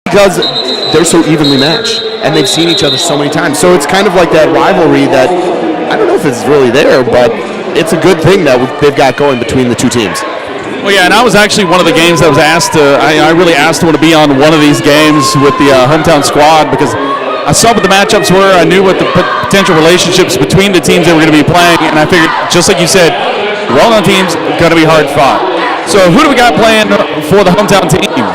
because they're so evenly matched, and they've seen each other so many times. So it's kind of like that rivalry that, I don't know if it's really there, but it's a good thing that they've got going between the two teams. Well, yeah, and I was actually one of the games that was asked to, I really asked to want to be on one of these games with the hometown squad, because I saw what the matchups were, I knew what the potential relationships between the teams that were going to be playing, and I figured, just like you said, well-known teams are going to be hard fought. So who do we got playing for the hometown team?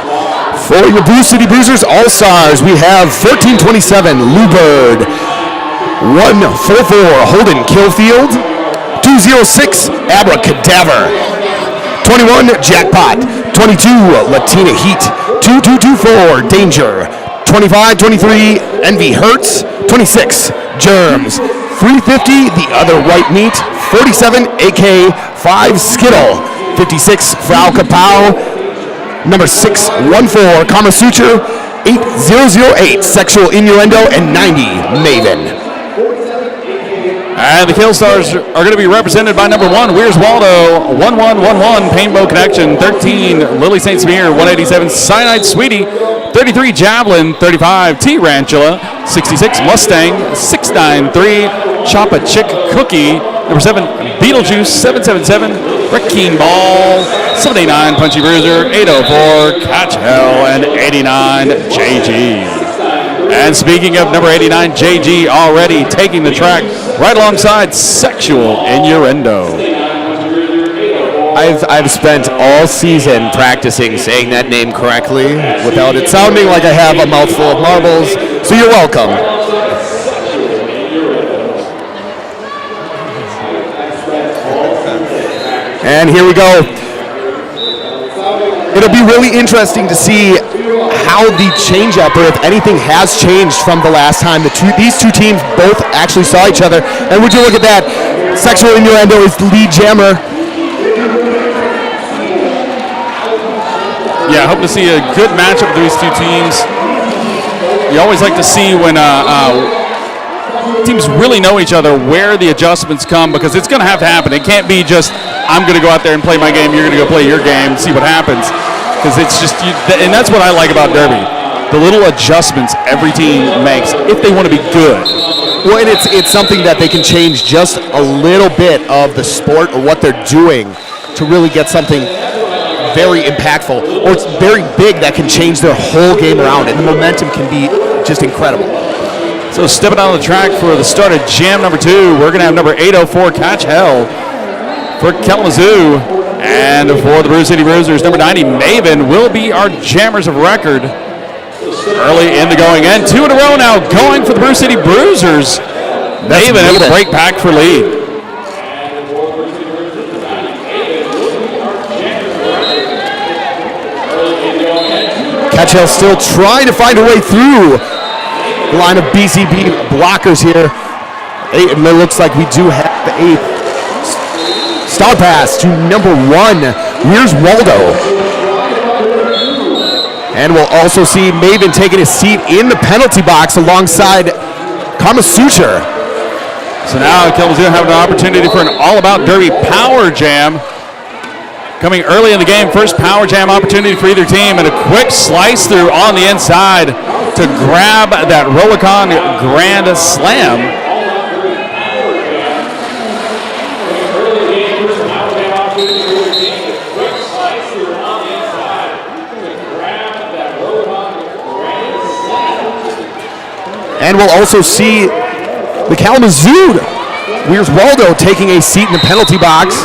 For your Brew City Bruisers All-Stars, we have 1427 Lou Bird, 144 Holden Killfield, 206 Abracadaver, 21 Jackpot, 22 Latina Heat, 2224 Danger, 25-23 Envy Hurts, 26 Germs, 350 The Other White Meat, 47 AK 5 Skittle, 56 Frau Kapow, number 614 Kama Suture, 8008 Sexual Innuendo, and 90 Maven. And the Killstars are going to be represented by number 1, Weir's Waldo, 1111 Painbow Connection, 13 Lily St. Smear, 187 Cyanide Sweetie, 33 Javelin, 35 T-Rantula, 66 Mustang, 693 Choppa Chick Cookie, number 7 Beetlejuice, 777 Wrecking Ball, 79 Punchy Bruiser, 804 Catch Hell, and 89 JG. And speaking of number 89, JG already taking the track right alongside Sexual Innuendo. I've spent all season practicing saying that name correctly without it sounding like I have a mouthful of marbles, so you're welcome. And here we go. It'll be really interesting to see how the change-up, or if anything has changed from the last time these two teams both actually saw each other. And would you look at that? Sexual Innuendo is the lead jammer. Yeah, I hope to see a good matchup of these two teams. You always like to see when teams really know each other, where the adjustments come, because it's going to have to happen. It can't be just, I'm going to go out there and play my game, you're going to go play your game and see what happens. Because it's just, and that's what I like about Derby. The little adjustments every team makes if they want to be good. Well, and it's something that they can change just a little bit of the sport or what they're doing to really get something very impactful, or it's very big that can change their whole game around, and the momentum can be just incredible. So stepping on the track for the start of jam number 2, we're going to have number 804 Catch Hell for Kalamazoo. And for the Brew City Bruisers, number 90 Maven will be our jammers of record early in the going end. 2 in a row now going for the Brew City Bruisers. Maven able to break back for lead. Catch Hell still trying to find a way through the line of BCB blockers here. It looks like we do have the 8th star pass to number 1, Weir's Waldo. And we'll also see Maven taking a seat in the penalty box alongside Kama Suture. So now Kalamazoo having an opportunity for an all-about Derby power jam. Coming early in the game, first power jam opportunity for either team, and a quick slice through on the inside to grab that Rollicon Grand Slam. And we'll also see the Kalamazoo, Weir's Waldo, taking a seat in the penalty box,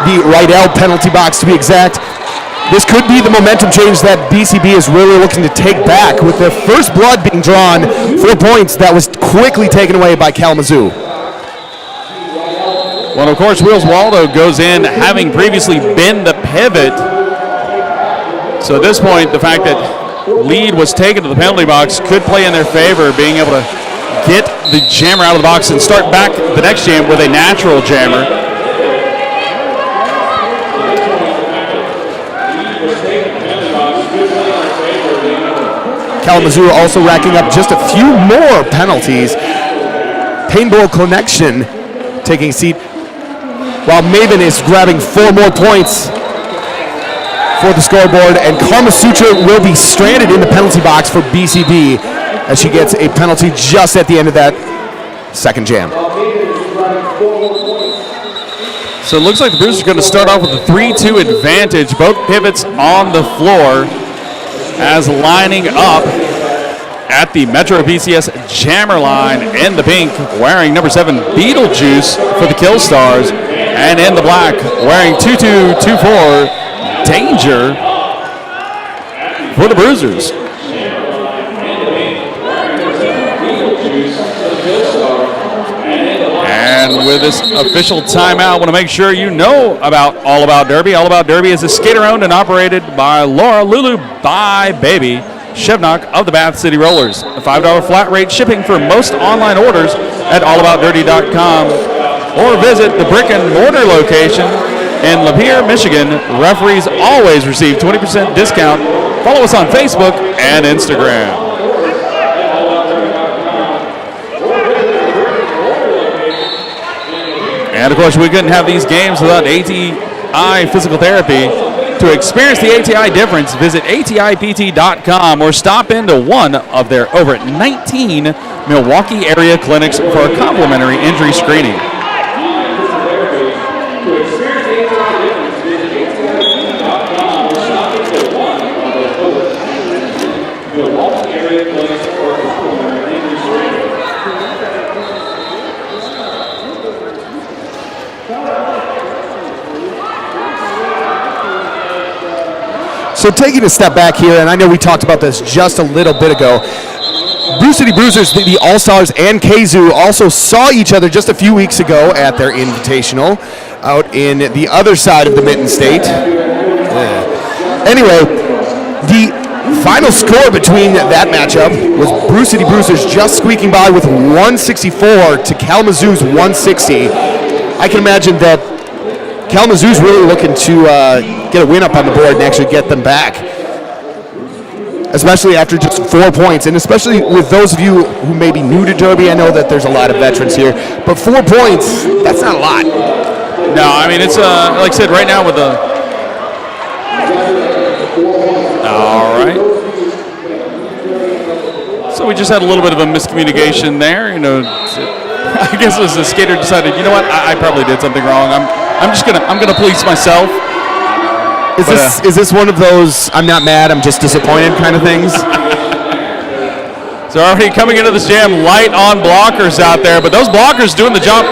the Rydell penalty box to be exact. This could be the momentum change that BCB is really looking to take back, with their first blood being drawn for points that was quickly taken away by Kalamazoo. Well, of course, Weir's Waldo goes in having previously been the pivot. So at this point, the fact that lead was taken to the penalty box could play in their favor, being able to get the jammer out of the box and start back the next jam with a natural jammer. Kalamazoo also racking up just a few more penalties. Paintball Connection taking a seat, while Maven is grabbing 4 more points for the scoreboard, and Kalamazoo will be stranded in the penalty box for BCB as she gets a penalty just at the end of that second jam. So it looks like the Bruisers are going to start off with a 3-2 advantage. Both pivots on the floor as lining up at the Metro BCS jammer line in the pink, wearing number 7 Beetlejuice for the Kill Stars, and in the black, wearing 2224 Danger for the Bruisers. And with this official timeout, I want to make sure you know about All About Derby. All About Derby is a skater-owned and operated by Laura Lulu by Baby Shevnock of the Bath City Rollers. A $5 flat rate shipping for most online orders at allaboutdirty.com, or visit the brick and mortar location in Lapeer, Michigan. Referees always receive 20% discount. Follow us on Facebook and Instagram. And of course, we couldn't have these games without ATI Physical Therapy. To experience the ATI difference, visit atipt.com or stop into one of their over 19 Milwaukee area clinics for a complimentary injury screening. So taking a step back here, and I know we talked about this just a little bit ago, Brew City Bruisers, the All-Stars, and Kazoo also saw each other just a few weeks ago at their Invitational out in the other side of the Mitten State. Anyway, the final score between that matchup was Brew City Bruisers just squeaking by with 164 to Kalamazoo's 160. I can imagine that Kalamazoo's really looking to get a win up on the board and actually get them back, especially after just 4 points, and especially with those of you who may be new to Derby. I know that there's a lot of veterans here, but 4 points, that's not a lot. No, I mean, it's, like I said, right now with the... All right. So we just had a little bit of a miscommunication there. You know, I guess it was the skater decided, you know what, I probably did something wrong. I'm gonna police myself. Is this one of those I'm not mad, I'm just disappointed kind of things? So already coming into this jam, light on blockers out there, but those blockers doing the job.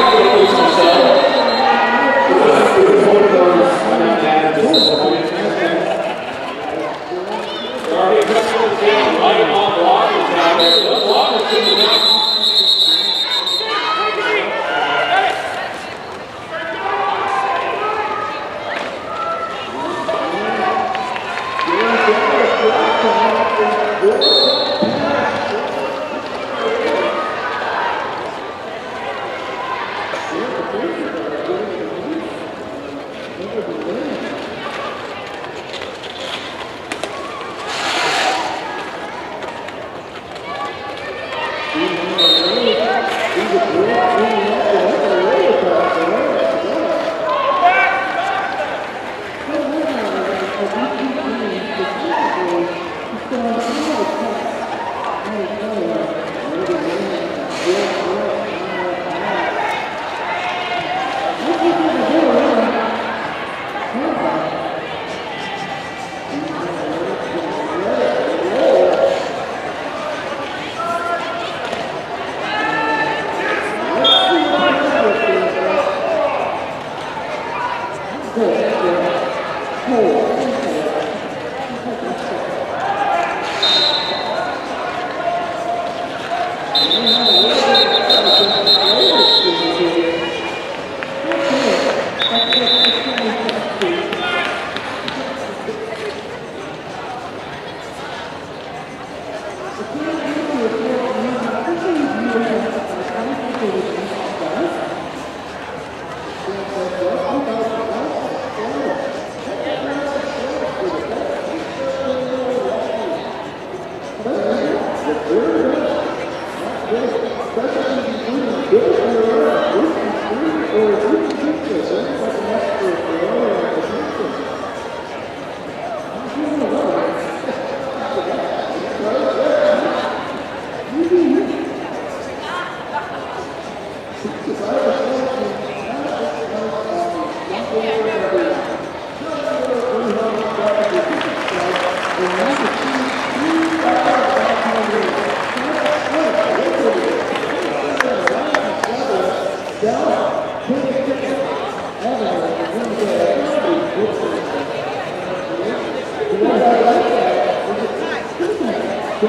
All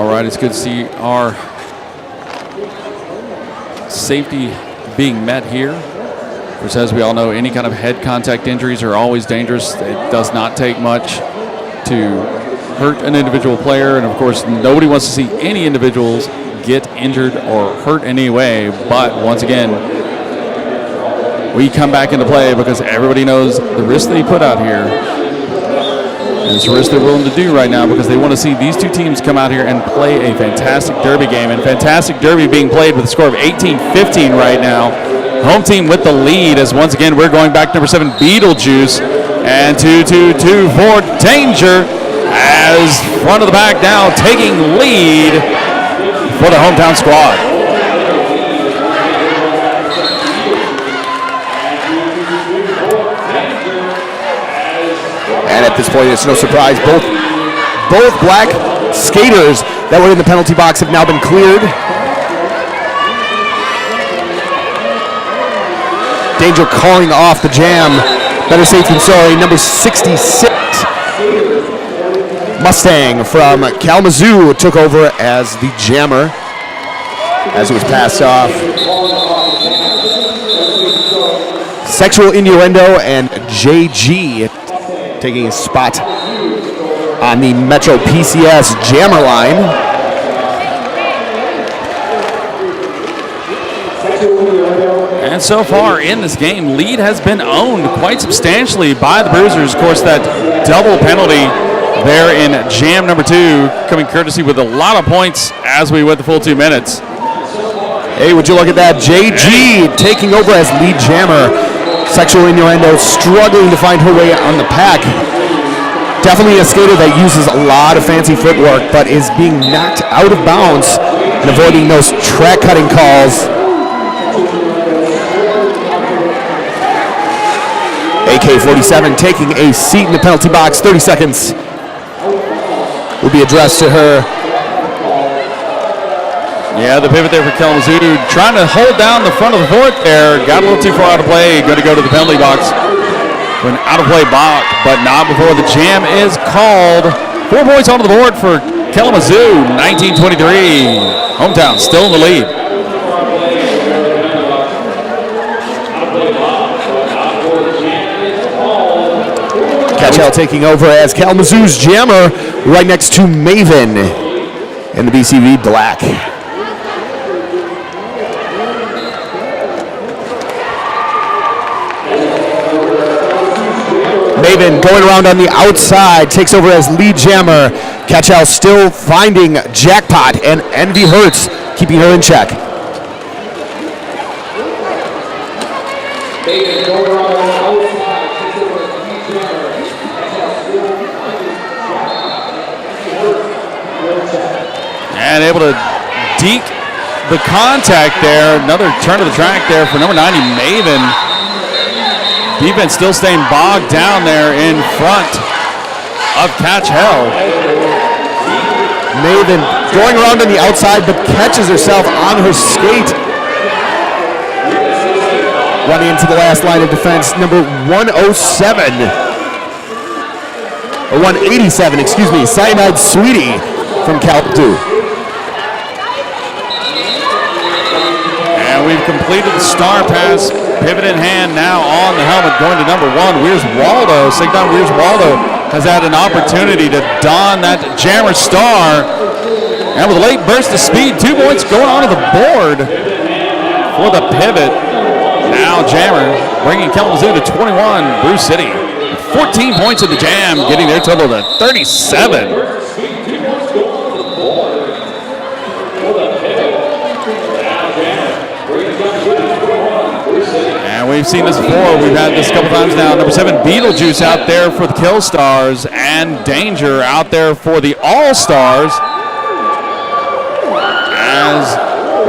right, it's good to see our safety being met here. Which, as we all know, any kind of head contact injuries are always dangerous. It does not take much to hurt an individual player, and of course, nobody wants to see any individuals get injured or hurt in any way. But once again, we come back into play because everybody knows the risk that he put out here. And it's a risk they're willing to do right now because they want to see these two teams come out here and play a fantastic derby game. And fantastic derby being played with a score of 18-15 right now. Home team with the lead as once again we're going back to number 7, Beetlejuice. And 2-2-2 for Danger as front of the pack now taking lead for the hometown squad. And at this point, it's no surprise, both black skaters that were in the penalty box have now been cleared. Danger calling off the jam. Better safe than sorry. Number 66, Mustang from Kalamazoo took over as the jammer as it was passed off. Sexual Innuendo and JG taking a spot on the Metro PCS jammer line. And so far in this game, lead has been owned quite substantially by the Bruisers. Of course, that double penalty there in jam number 2 coming courtesy with a lot of points as we went the full 2 minutes. Hey, would you look at that? JG taking over as lead jammer. Sexual Innuendo struggling to find her way on the pack. Definitely a skater that uses a lot of fancy footwork, but is being knocked out of bounds and avoiding those track cutting calls. AK-47 taking a seat in the penalty box. 30 seconds will be addressed to her. Yeah, the pivot there for Kalamazoo, trying to hold down the front of the fort there. Got a little too far out of play. Going to go to the penalty box for an out-of-play block, but not before the jam is called. 4 points onto the board for Kalamazoo, 19-23. Hometown still in the lead. Catchell taking over as Kalamazoo's jammer right next to Maven in the BCB black. Maven going around on the outside, takes over as lead jammer. Catchell still finding Jackpot, and Envy Hertz keeping her in check. Maven going around on the outside, takes over as lead jammer. And able to deke the contact there. Another turn of the track there for number 90, Maven. Defense still staying bogged down there in front of Catchell. Maven going around on the outside, but catches herself on her skate. Running into the last line of defense, number 107. Or 187, excuse me, Cyanide Sweetie from Kalamazoo. And we've completed the star pass. Pivot in hand now on the helmet going to number 1. Where's Waldo? Sigdon Where's Waldo has had an opportunity to don that jammer star. And with a late burst of speed, 2 points going onto the board for the pivot. Now jammer bringing Kalamazoo to 21. Bruce City 14 points in the jam, getting their total to 37. And we've seen this before. We've had this a couple times now. Number 7, Beetlejuice out there for the Kill Stars, and Danger out there for the All-Stars. As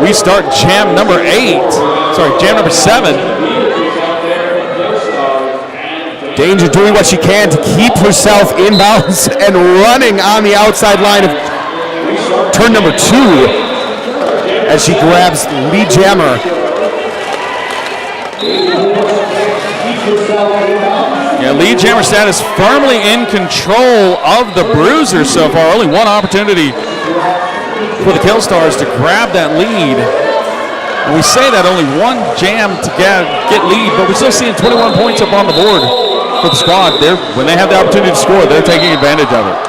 we start jam number 7. Danger doing what she can to keep herself in bounds and running on the outside line of turn number 2 as she grabs lead jammer. Yeah, lead jammer status firmly in control of the Bruisers so far. Only one opportunity for the Killstars to grab that lead. And we say that only one jam to get lead, but we're still seeing 21 points up on the board for the squad. When they have the opportunity to score, they're taking advantage of it.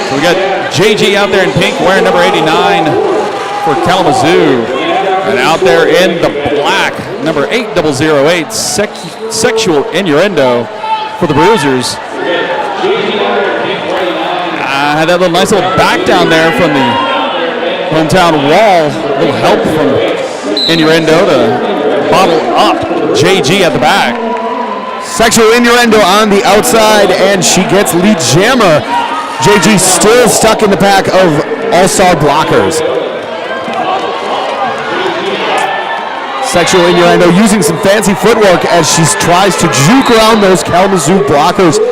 So we got JG out there in pink wearing number 89 for Kalamazoo. And out there in the black, number 8008, Sexual Innuendo for the Bruisers. Had that nice little back down there from the hometown wall. A little help from Innuendo to bottle up JG at the back. Sexual Innuendo on the outside, and she gets lead jammer. JG still stuck in the pack of all-star blockers. Sexual Innuendo using some fancy footwork as she tries to juke around those Kalamazoo blockers.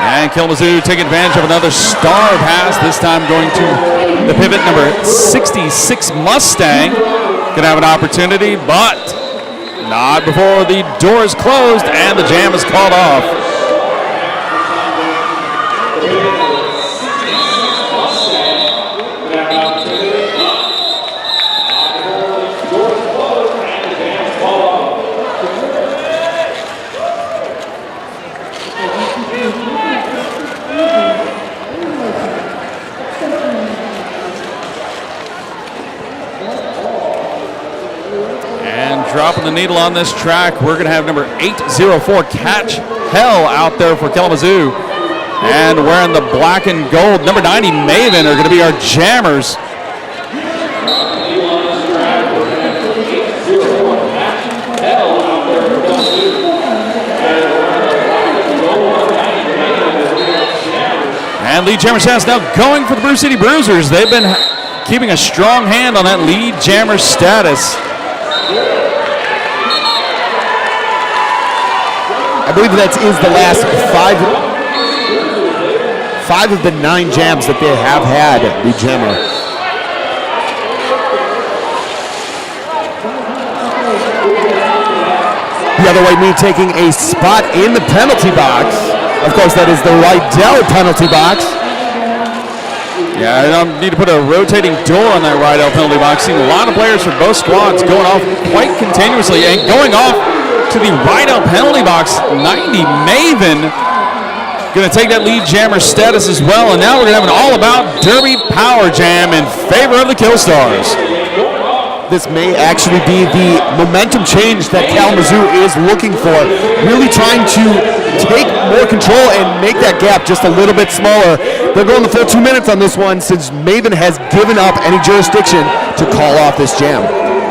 And Kalamazoo taking advantage of another star pass, this time going to the pivot number 66 Mustang. Gonna have an opportunity, but not before the door is closed and the jam is called off. Dropping the needle on this track, we're going to have number 804 Catch Hell out there for Kalamazoo. And wearing the black and gold, number 90 Maven are going to be our jammers. And lead jammer status now going for the Brew City Bruisers. They've been keeping a strong hand on that lead jammer status. I believe that is the last five of the 9 jams that they have had, the jammer. The other way, me taking a spot in the penalty box. Of course, that is the Rydell penalty box. Yeah, I don't need to put a rotating door on that Rydell penalty box. Seen a lot of players from both squads going off quite continuously and going off to the Rydell penalty box. 90 Maven going to take that lead jammer status as well, and now we're going to have an all-about Derby Power Jam in favor of the Killstars. This may actually be the momentum change that Kalamazoo is looking for, really trying to take more control and make that gap just a little bit smaller. They're going the full 2 minutes on this one since Maven has given up any jurisdiction to call off this jam.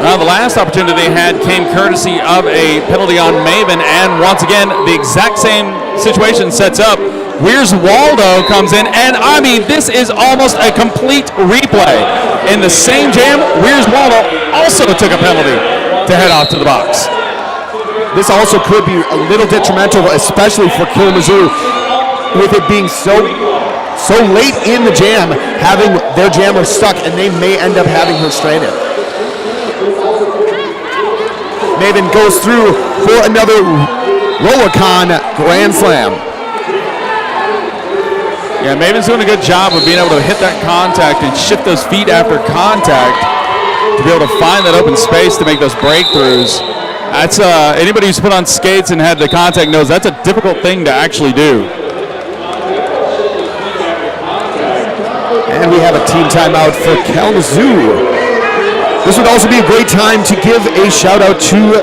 The last opportunity they had came courtesy of a penalty on Maven, and once again, the exact same situation sets up. Where's Waldo comes in, and I mean, this is almost a complete replay. In the same jam, Where's Waldo also took a penalty to head off to the box. This also could be a little detrimental, especially for Kalamazoo, with it being so late in the jam, having their jammer stuck, and they may end up having her stranded. Maven goes through for another Rollicon Grand Slam. Yeah, Maven's doing a good job of being able to hit that contact and shift those feet after contact to be able to find that open space to make those breakthroughs. That's anybody who's put on skates and had the contact knows that's a difficult thing to actually do. And we have a team timeout for Kalamazoo. This would also be a great time to give a shout out to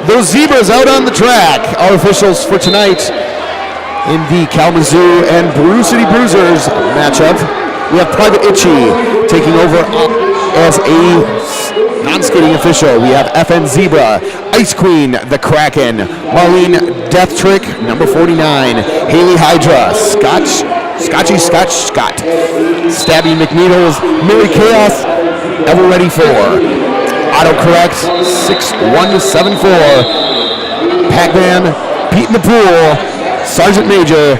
those zebras out on the track, our officials for tonight. In the Kalamazoo and Brew City Bruisers matchup, we have Private Itchy taking over as a Non-skating official, we have FN Zebra, Ice Queen, the Kraken, Marlene Death Trick, number 49, Haley Hydra, Scott, Stabby McNeedles, Mary Chaos, Ever Ready 4, Autocorrect, 6174, Pac-Man, Pete in the Pool, Sergeant Major,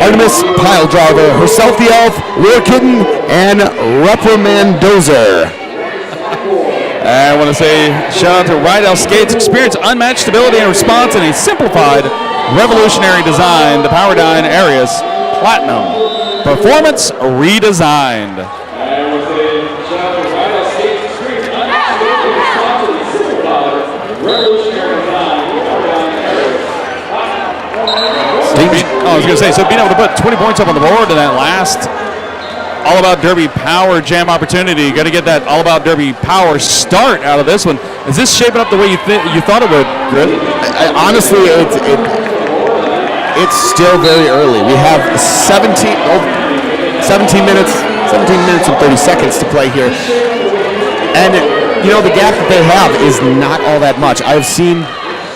Artemis Pile Driver, Herself the Elf, Lure Kitten, and Reprimandozer. I want to say shout out to Rydell Skates. Experience unmatched stability and response in a simplified, revolutionary design. The Powerdyne Arius Platinum. Performance redesigned. I was going to say, so being able to put 20 points up on the board in that last All About Derby Power Jam opportunity, got to get that All About Derby Power start out of this one. Is this shaping up the way you thought it would, Chris? Honestly, it's still very early. We have 17 minutes and 30 seconds to play here. And, the gap that they have is not all that much. I've seen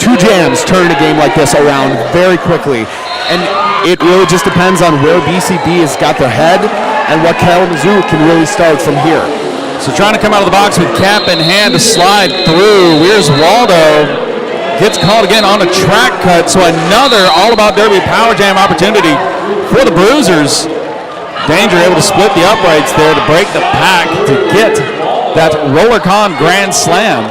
2 jams turn a game like this around very quickly. And it really just depends on where BCB has got their head and what Kalamazoo can really start from here. So trying to come out of the box with cap in hand to slide through. Here's Waldo. Gets called again on a track cut. So another All About Derby Power Jam opportunity for the Bruisers. Danger able to split the uprights there to break the pack to get that RollerCon Grand Slam.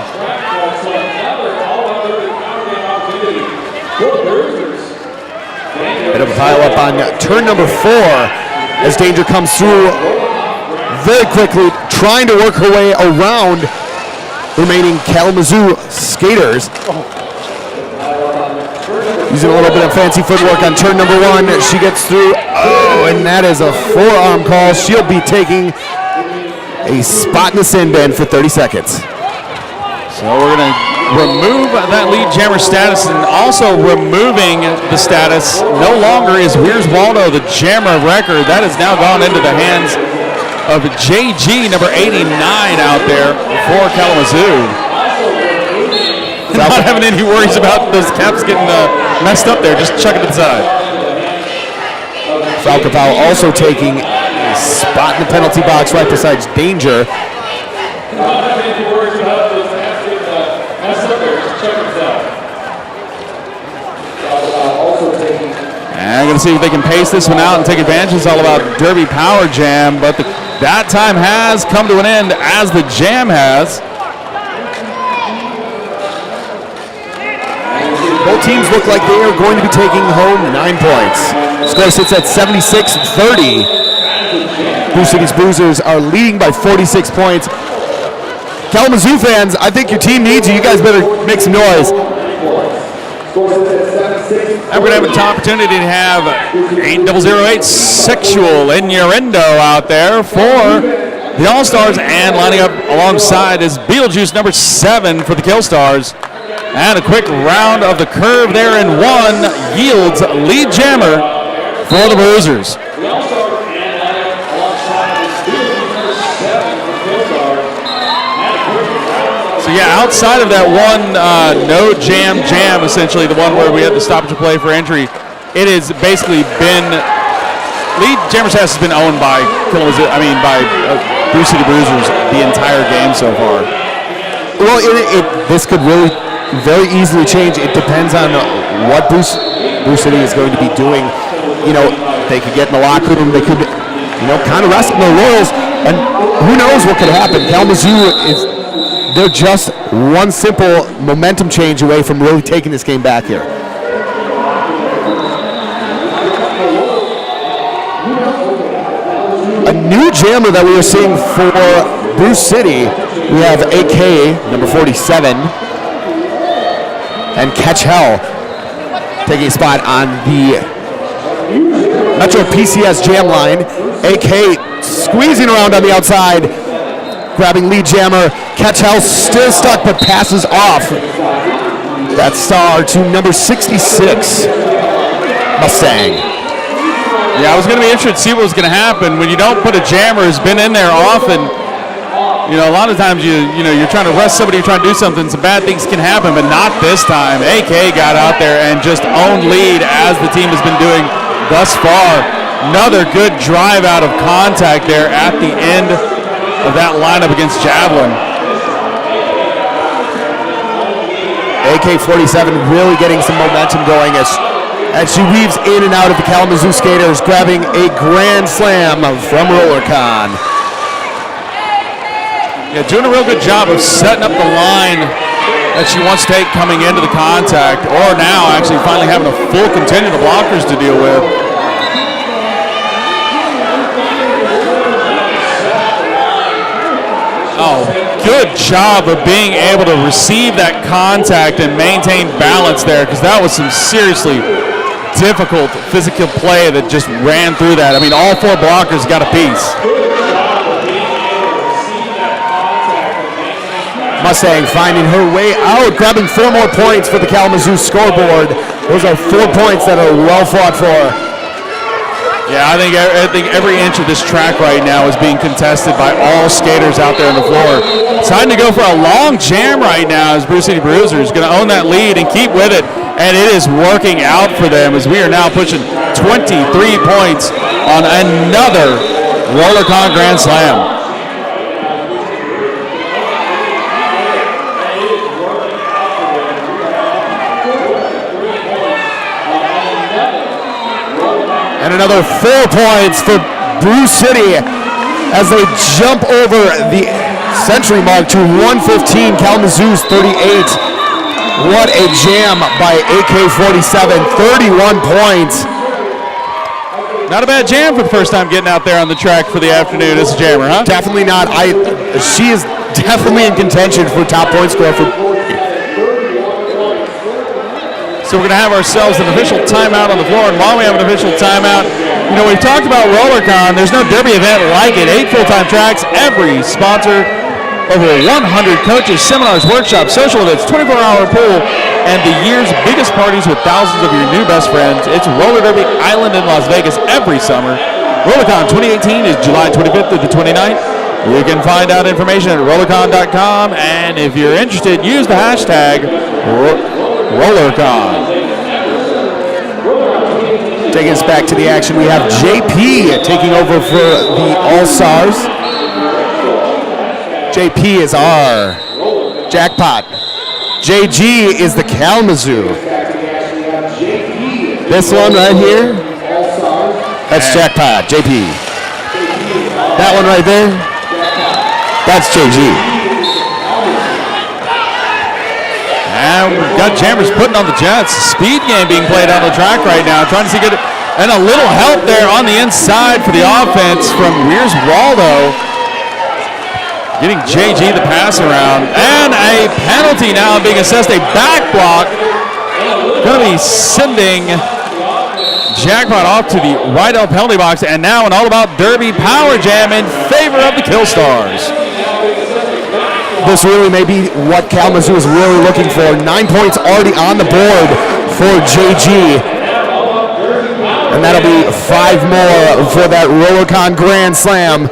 Bit of a pile up on turn number 4 as Danger comes through very quickly, trying to work her way around remaining Kalamazoo skaters. Using a little bit of fancy footwork on turn number 1. She gets through. Oh, and that is a forearm call. She'll be taking a spot in the sin bin for 30 seconds. So we're going to remove that lead jammer status, and also removing the status. No longer is Weir's Waldo the jammer of record. That has now gone into the hands of JG, number 89 out there for Kalamazoo. Not having any worries about those caps getting messed up there. Just chuck it to the side. Falcapao also taking a spot in the penalty box right beside Danger. And I'm going to see if they can pace this one out and take advantage. It's all about Derby Power Jam, but that time has come to an end, as the jam has. Both teams look like they are going to be taking home 9 points. Score sits at 76-30. Brew City's Bruisers are leading by 46 points. Kalamazoo fans, I think your team needs you. You guys better make some noise. And we're going to have an opportunity to have 8008 Sexual Innuendo out there for the All-Stars, and lining up alongside is Beetlejuice, number 7 for the Killstars. And a quick round of the curve there in 1 yields lead jammer for the Bruisers. So yeah, outside of that one no jam, essentially the one where we had the stoppage of play for injury, it has basically been, lead jammer status has been owned by Brew City Bruisers the entire game so far. Well, this could really very easily change. It depends on what Brew City is going to be doing. They could get in the locker room. They could, kind of rest on their laurels, and who knows what could happen. Kalamazoo they're just one simple momentum change away from really taking this game back here. A new jammer that we are seeing for Brew City, we have AK, number 47, and Catch Hell taking a spot on the Metro PCS jam line. AK squeezing around on the outside, grabbing lead jammer. Catch Hell still stuck but passes off that star to number 66, Mustang. Yeah, I was going to be interested to see what was going to happen when you don't put a jammer who's been in there often. You know, a lot of times you're trying to rush somebody, you're trying to do something, some bad things can happen, but not this time. AK got out there and just owned lead as the team has been doing thus far. Another good drive out of contact there at the end of that lineup against Javelin. AK-47 really getting some momentum going as she weaves in and out of the Kalamazoo skaters, grabbing a grand slam from RollerCon. Yeah, doing a real good job of setting up the line that she wants to take coming into the contact, or now actually finally having a full contingent of blockers to deal with. Oh, good job of being able to receive that contact and maintain balance there, because that was some seriously difficult physical play that just ran through that. I mean, all four blockers got a piece. Mustang finding her way out, grabbing 4 more points for the Kalamazoo scoreboard. Those are 4 points that are well fought for. Yeah, I think every inch of this track right now is being contested by all skaters out there on the floor. It's time to go for a long jam right now as Brew City Bruisers going to own that lead and keep with it. And it is working out for them as we are now pushing 23 points on another RollerCon Grand Slam. And another 4 points for Brew City as they jump over the century mark to 115, Kalamazoo's 38. What a jam by AK-47, 31 points. Not a bad jam for the first time getting out there on the track for the afternoon as a jammer, huh? Definitely not. She is definitely in contention for top point score for. So we're going to have ourselves an official timeout on the floor, and while we have an official timeout, you know, we've talked about RollerCon. There's no derby event like it. 8 full-time tracks, every sponsor, over 100 coaches, seminars, workshops, social events, 24-hour pool, and the year's biggest parties with thousands of your new best friends. It's Roller Derby Island in Las Vegas every summer. RollerCon 2018 is July 25th through the 29th. You can find out information at rollercon.com, and if you're interested, use the hashtag RollerCon. Taking us back to the action, we have JP taking over for the All-satrs. JP is our jackpot. JG is the Kalamazoo. This one right here, that's jackpot, JP. That one right there, that's JG. And we've got jammers putting on the jets. Speed game being played on the track right now. Trying to see good. And a little help there on the inside for the offense from Weir's Waldo. Getting JG the pass around. And a penalty now being assessed. A back block. Going to be sending Jackpot off to the right out penalty box. And now an all-about derby power jam in favor of the Kill Stars. This really may be what Kalamazoo is really looking for. 9 points already on the board for JG. And that'll be 5 more for that RollerCon Grand Slam.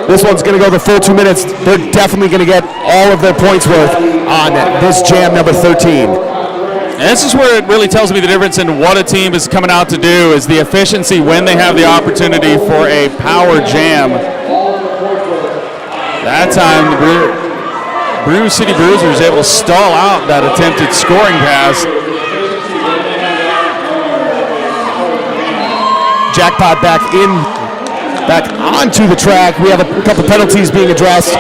This one's going to go the full 2 minutes. They're definitely going to get all of their points worth on this jam number 13. And this is where it really tells me the difference in what a team is coming out to do is the efficiency when they have the opportunity for a power jam. That time, the Brew City Bruisers able to stall out that attempted scoring pass. Jackpot back onto the track. We have a couple penalties being addressed.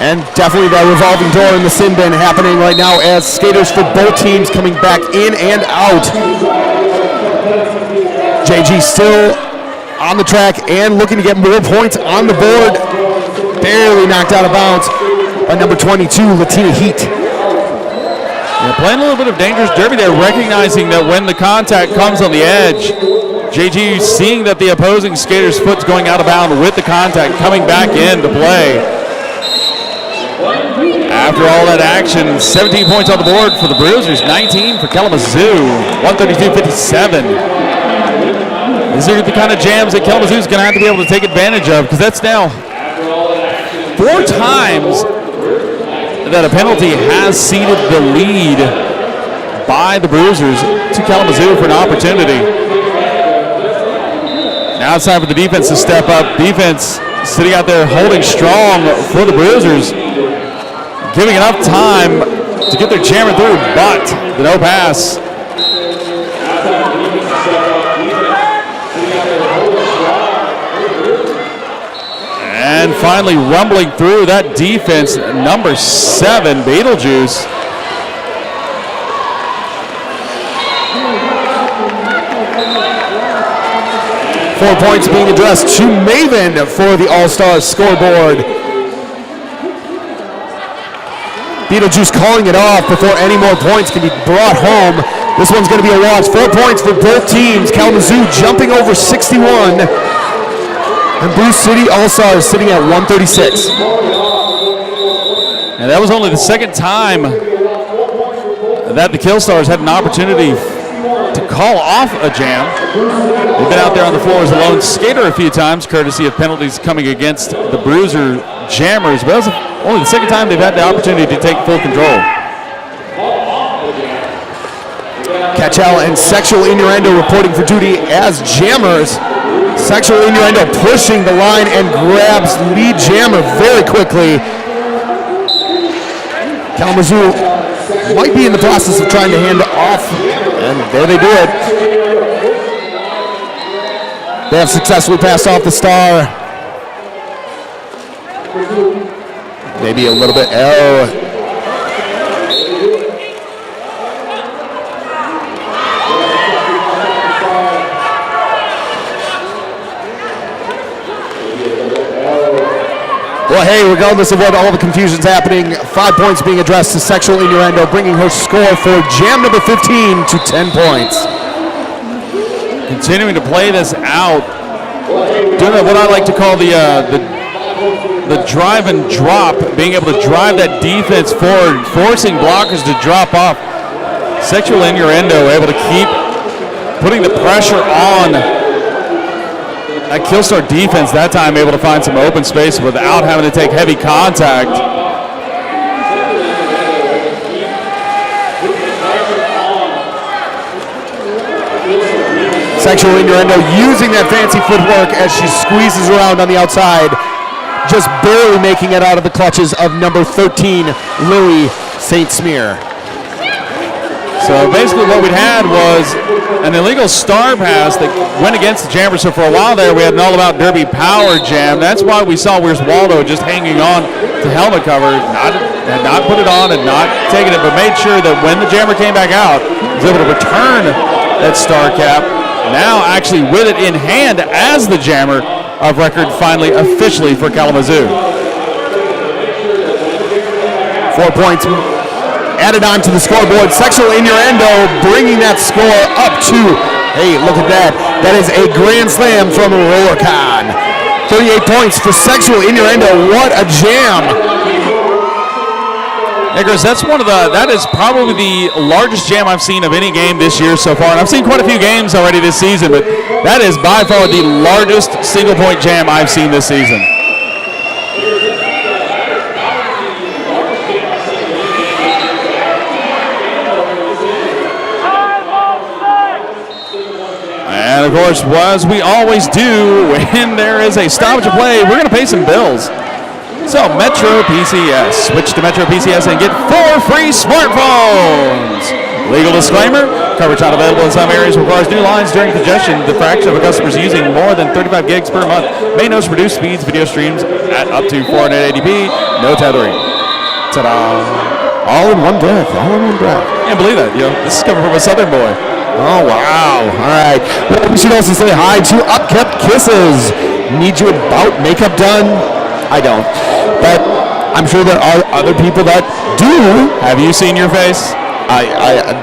And definitely that revolving door in the sin bin happening right now as skaters for both teams coming back in and out. JG still on the track and looking to get more points on the board. Barely knocked out of bounds by number 22, Latina Heat. Yeah, playing a little bit of dangerous derby there, recognizing that when the contact comes on the edge, JG seeing that the opposing skater's foot's going out of bounds with the contact, coming back in to play. After all that action, 17 points on the board for the Bruisers, 19 for Kalamazoo, 132-57. These are the kind of jams that Kalamazoo's going to have to be able to take advantage of, because that's now 4 times that a penalty has ceded the lead by the Bruisers to Kalamazoo for an opportunity. Now it's time for the defense to step up. Defense sitting out there holding strong for the Bruisers, giving enough time to get their jammer through, but the no pass. And finally rumbling through that defense, number 7, Beetlejuice. Four points being addressed to Maven for the All-Stars scoreboard. Beetlejuice calling it off before any more points can be brought home. This one's going to be a wash. 4 points for both teams. Kalamazoo jumping over 61. And Bruce City All-Stars sitting at 136. And that was only the second time that the Killstars had an opportunity to call off a jam. They've been out there on the floor as a lone skater a few times, courtesy of penalties coming against the Bruiser Jammers, but that was only the second time they've had the opportunity to take full control. Catchell and Sexual Innuendo reporting for duty as jammers. Sexual Innuendo pushing the line and grabs lead jammer very quickly. Kalamazoo might be in the process of trying to hand off, and there they do it. They have successfully passed off the star. Maybe a little bit. Oh. Well, hey, regardless of what all the confusion's happening, 5 points being addressed to Sexual Innuendo, bringing her score for jam number 15 to 10 points. Continuing to play this out, doing what I like to call the drive and drop, being able to drive that defense forward, forcing blockers to drop off. Sexual Innuendo able to keep putting the pressure on that Killstar defense, that time able to find some open space without having to take heavy contact. Sexual Innuendo using that fancy footwork as she squeezes around on the outside, just barely making it out of the clutches of number 13, Lily St. Smear. So basically what we had was an illegal star pass that went against the jammer. So for a while there, we had an all-about derby power jam. That's why we saw Where's Waldo just hanging on to helmet cover, had not put it on and not taken it, but made sure that when the jammer came back out, was able to return that star cap. Now actually with it in hand as the jammer of record finally officially for Kalamazoo. 4 points added on to the scoreboard. Sexual Innuendo bringing that score up to, hey, look at that. That is a grand slam from Rollercon. 38 points for Sexual Innuendo. What a jam. Nicholas, that is probably the largest jam I've seen of any game this year so far. And I've seen quite a few games already this season, but that is by far the largest single point jam I've seen this season. And of course, as we always do when there is a stoppage of play, we're going to pay some bills. So Metro PCS, switch to Metro PCS and get 4 free smartphones. Legal disclaimer, coverage not available in some areas requires new lines during congestion. The fraction of a customer's using more than 35 gigs per month may notice reduced speeds, video streams at up to 480p, no tethering. Ta-da. All in one breath, all in one breath. Can't believe that, this is coming from a Southern boy. Oh, wow. All right. Well, we should also say hi to Upkept Kisses. Need you about makeup done? I don't. But I'm sure there are other people that do. Have you seen your face?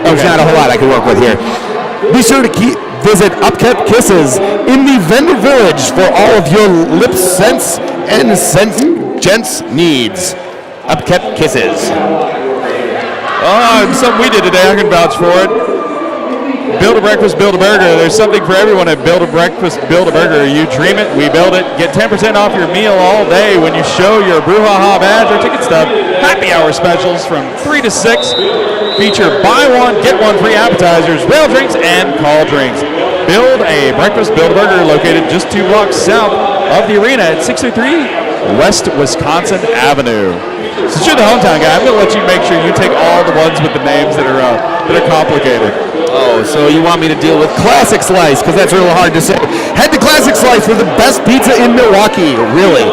There's not a whole lot I can work with here. Be sure to visit Upkept Kisses in the vendor village for all of your lip scents and gents needs. Upkept Kisses. Oh, something we did today. I can vouch for it. Build a breakfast, build a burger. There's something for everyone at Build a Breakfast, Build a Burger. You dream it, we build it. Get 10% off your meal all day when you show your BrewHaHa badge or ticket stub. Happy hour specials from 3 to 6 feature buy one, get one free appetizers, rail drinks, and call drinks. Build a breakfast, build a burger, located just 2 blocks south of the arena at 603 West Wisconsin Avenue. Since you're the hometown guy, I'm going to let you make sure you take all the ones with the names that are complicated. Oh, so you want me to deal with Classic Slice, because that's real hard to say. Head to Classic Slice for the best pizza in Milwaukee, really.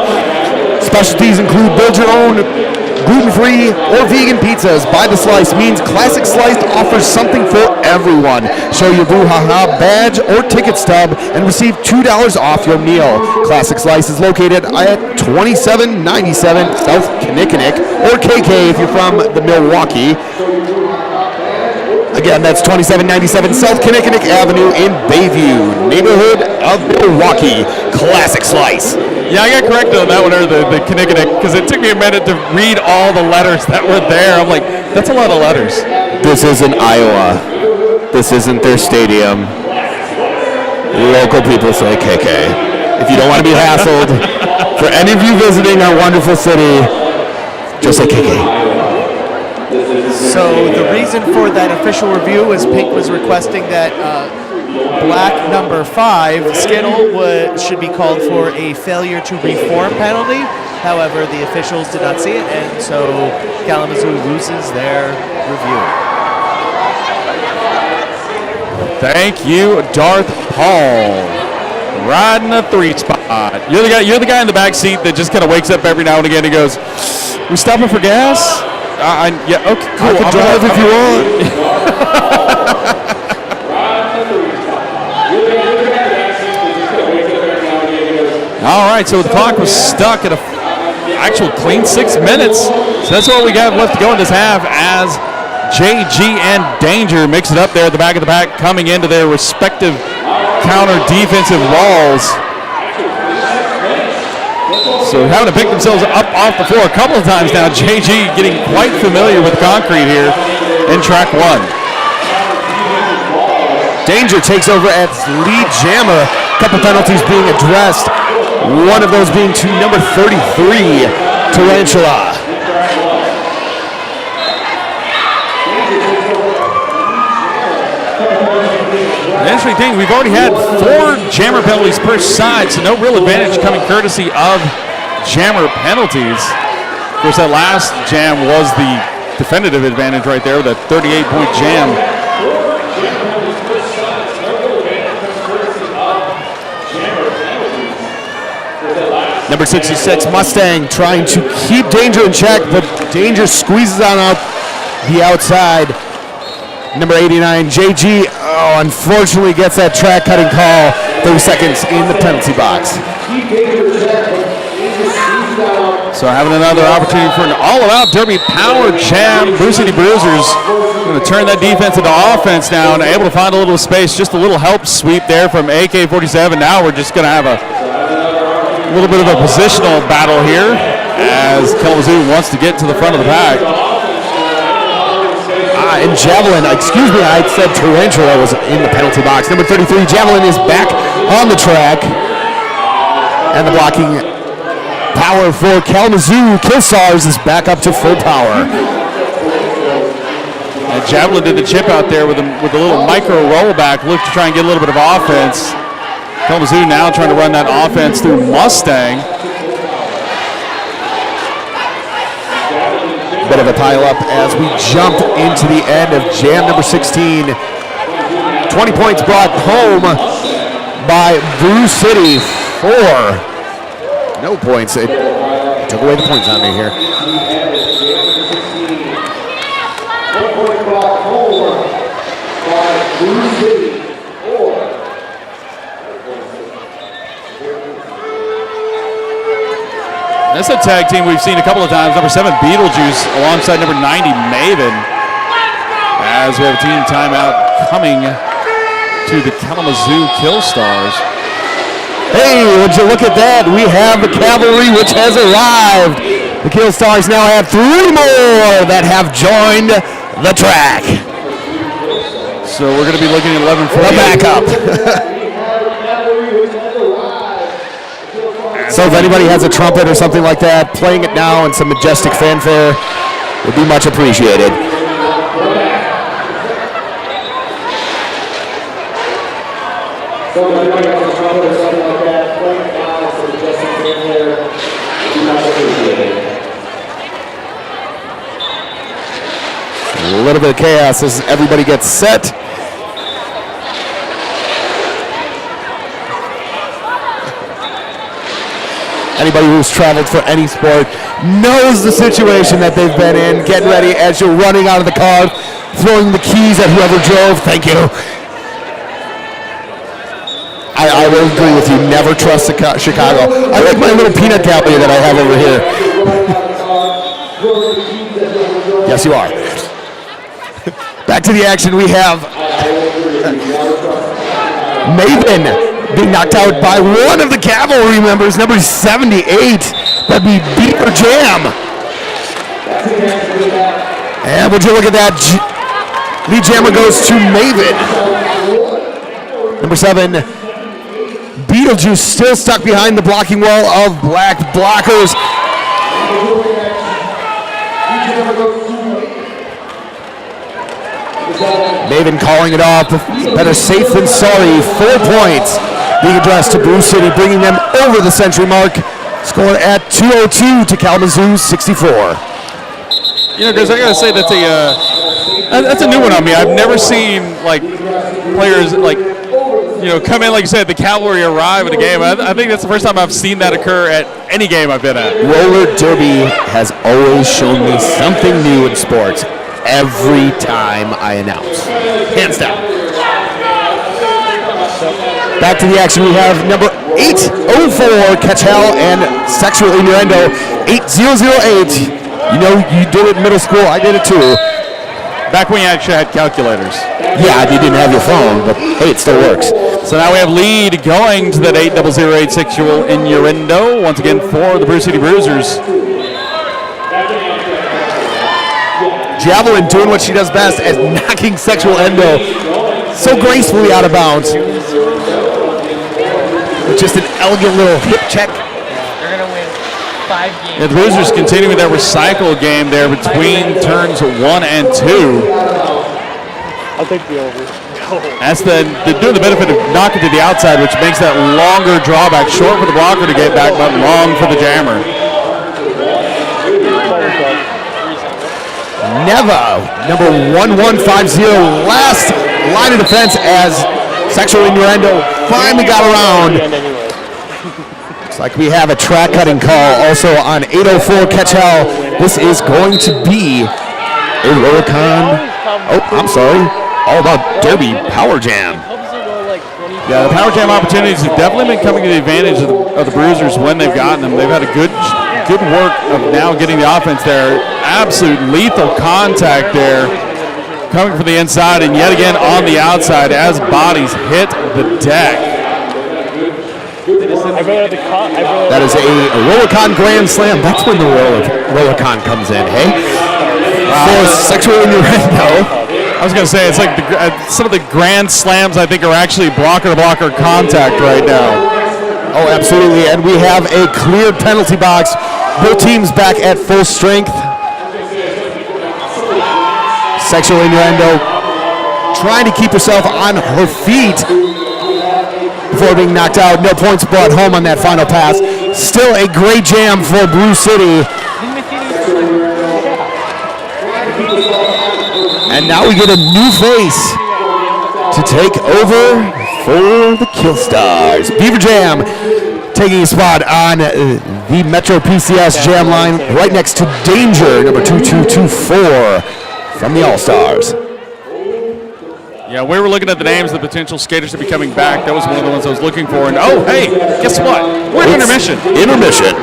Specialties include build your own gluten-free or vegan pizzas. By the Slice means Classic Slice offers something for everyone. Show your BrewHaHa badge or ticket stub and receive $2 off your meal. Classic Slice is located at 2797 South Kinnickinnick, or KK if you're from the Milwaukee. Again, that's 2797 South Kinnickinnick Avenue in Bayview, neighborhood of Milwaukee. Classic Slice. Yeah, I got corrected on that one, or the Kinnickinnick, because it took me a minute to read all the letters that were there. I'm like, that's a lot of letters. This isn't Iowa. This isn't their stadium. Local people say KK. If you don't want to be hassled, for any of you visiting our wonderful city, just say KK. So the reason for that official review is Pink was requesting that black number 5, Skittle, should be called for a failure to reform penalty. However, the officials did not see it, and so Kalamazoo loses their review. Thank you, Darth Paul. Riding a 3 spot. You're the guy in the back seat that just kind of wakes up every now and again and goes, "We stopping for gas?" Yeah, okay, cool. I can drive if you want. All right, so the clock was stuck at an actual clean 6 minutes. So that's all we got left to go in this half as JG and Danger mix it up there at the back of the pack, coming into their respective counter defensive walls. So having to pick themselves up off the floor a couple of times now. JG getting quite familiar with concrete here in track 1. Danger takes over as lead jammer. A couple penalties being addressed. One of those being to number 33, Tarantula. The interesting thing, we've already had 4 jammer penalties per side, so no real advantage coming courtesy of jammer penalties. Of course, that last jam was the definitive advantage right there with a 38-point jam. Number 66, Mustang, trying to keep Danger in check, but Danger squeezes on out the outside. Number 89, JG, unfortunately gets that track cutting call. 30 seconds in the penalty box. So having another opportunity for an all-out derby power jam. Brew City Bruisers going to turn that defense into offense now and able to find a little space. Just a little help sweep there from AK-47. Now we're just going to have a little bit of a positional battle here as Kalamazoo wants to get to the front of the pack. And Javelin, excuse me, I said Tarantula was in the penalty box. Number 33, Javelin is back on the track. And the blocking power for Kalamazoo Killa is back up to full power. And Javelin did the chip out there with a little micro rollback, look to try and get a little bit of offense. Kalamazoo now trying to run that offense through Mustang. Bit of a pile-up as we jump into the end of jam number 16. 20 points brought home by Brew City. 4. No points. It took away the points on me here. 1 point brought home by Brew City. 4. That's a tag team we've seen a couple of times. Number 7, Beetlejuice, alongside number 90, Maven. As we have a team timeout coming to the Kalamazoo Killa. Hey, would you look at that? We have the cavalry which has arrived. The Killa now have 3 more that have joined the track. So we're going to be looking at 11:40. The backup. So if anybody has a trumpet or something like that, playing it now and some majestic fanfare would be much appreciated. A little bit of chaos as everybody gets set. Anybody who's traveled for any sport knows the situation that they've been in. Getting ready as you're running out of the car, throwing the keys at whoever drove. Thank you. I will agree with you. Never trust Chicago. I like my little peanut gallery that I have over here. Yes, you are. Back to the action. We have Maven being knocked out by one of the cavalry members, number 78. That'd be Beaver Jam. And would you look at that? Lead jammer goes to Maven. Number 7, Beetlejuice still stuck behind the blocking wall of black blockers. Maven calling it off. Better safe than sorry. 4 points being addressed to Brew City, bringing them over the century mark. Score at 2:02 to Kalamazoo 64. You know, guys, I gotta say that's a new one on me. I've never seen like players like come in, like you said, the cavalry arrive at a game. I think that's the first time I've seen that occur at any game I've been at. Roller derby has always shown me something new in sports. Every time I announce. Hands down. Back to the action. We have number 804, Ketchel, and Sexual Innuendo, 8008. You know, you did it in middle school. I did it too. Back when you actually had calculators. Yeah, you didn't have your phone, but hey, it still works. So now we have lead going to that 8008 Sexual Innuendo. Once again for the Brew City Bruisers. Javelin doing what she does best as knocking Sexual Endo so gracefully out of bounds. With just an elegant little hip check. They're going to win 5 games. Yeah, the Bruisers continuing their recycle game there between turns 1 and 2. I'll take the over. That's they're doing the benefit of knocking to the outside, which makes that longer drawback. Short for the blocker to get back, but long for the jammer. Neva, number 1150, last line of defense as Sexual Innuendo finally got around. Looks like we have a track cutting call also on 804 Ketchel. This is going to be a Ruricon. Oh, I'm sorry. All about Derby Power Jam. Yeah, the Power Jam opportunities have definitely been coming to the advantage of the Bruisers when they've gotten them. They've had a good work of now getting the offense there. Absolute lethal contact there coming from the inside and yet again on the outside as bodies hit the deck. That is a Rollicon Grand Slam. That's when the Rollicon comes in, hey? For Sexual Innuendo. I was going to say, it's like some of the Grand Slams I think are actually blocker-to-blocker contact right now. Oh, absolutely, and we have a cleared penalty box. Both teams back at full strength. Sexual Innuendo trying to keep herself on her feet before being knocked out. No points brought home on that final pass. Still a great jam for Brew City. And now we get a new face to take over for the Kill Stars. Beaver Jam taking a spot on the Metro PCS Jam line right next to Danger, number 2224 from the All-Stars. Yeah, we were looking at the names of the potential skaters to be coming back. That was one of the ones I was looking for. And oh, hey, guess what? We're in intermission. Intermission.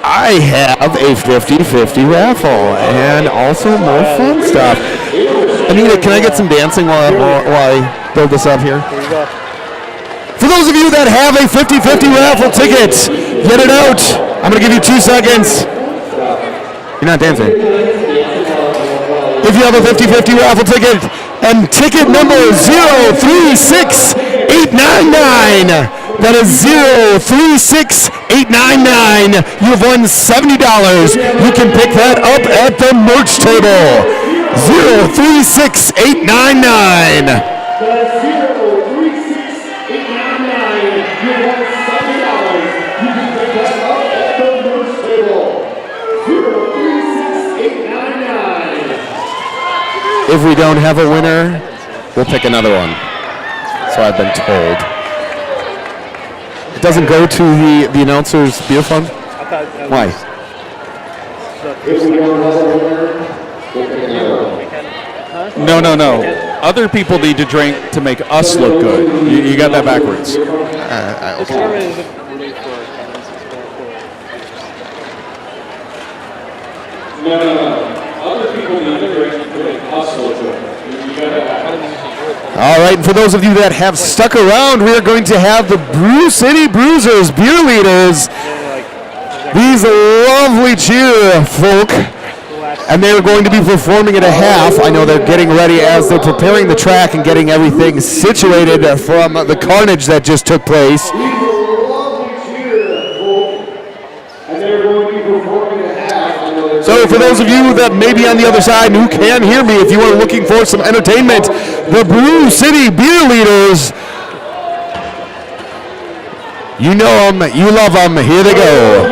I have a 50-50 raffle and also more fun stuff. Anita, can I get some dancing while I build this up here? Here you go. For those of you that have a 50-50 raffle ticket, get it out. I'm going to give you 2 seconds. You're not dancing. If you have a 50-50 raffle ticket and ticket number 036899, that is 036899, you've won $70. You can pick that up at the merch table. 036899. If we don't have a winner, we'll pick another one. So I've been told. It doesn't go to the announcer's beer fund? Why? No. Other people need to drink to make us look good. You got that backwards. Okay. No. Other people need to drink to make us look good. All right, and for those of you that have stuck around, we are going to have the Brew City Bruisers beer leaders. These lovely cheer folk. And they're going to be performing at a half. I know they're getting ready as they're preparing the track and getting everything situated from the carnage that just took place. So for those of you that may be on the other side and who can hear me, if you are looking for some entertainment, the Brew City Beer Leaders, you know them, you love them, here they go.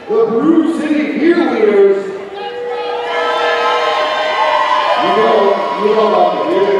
The Brew City Beer Leaders. You know, here we go.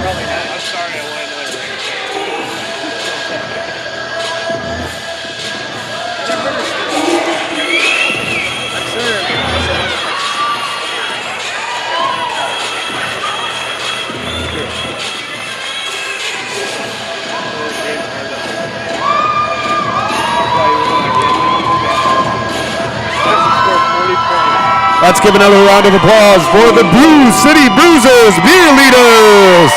Probably not. I'm sorry, I want another ring. I'm Let's give another round of applause for the Brew City Bruisers Beer Leaders.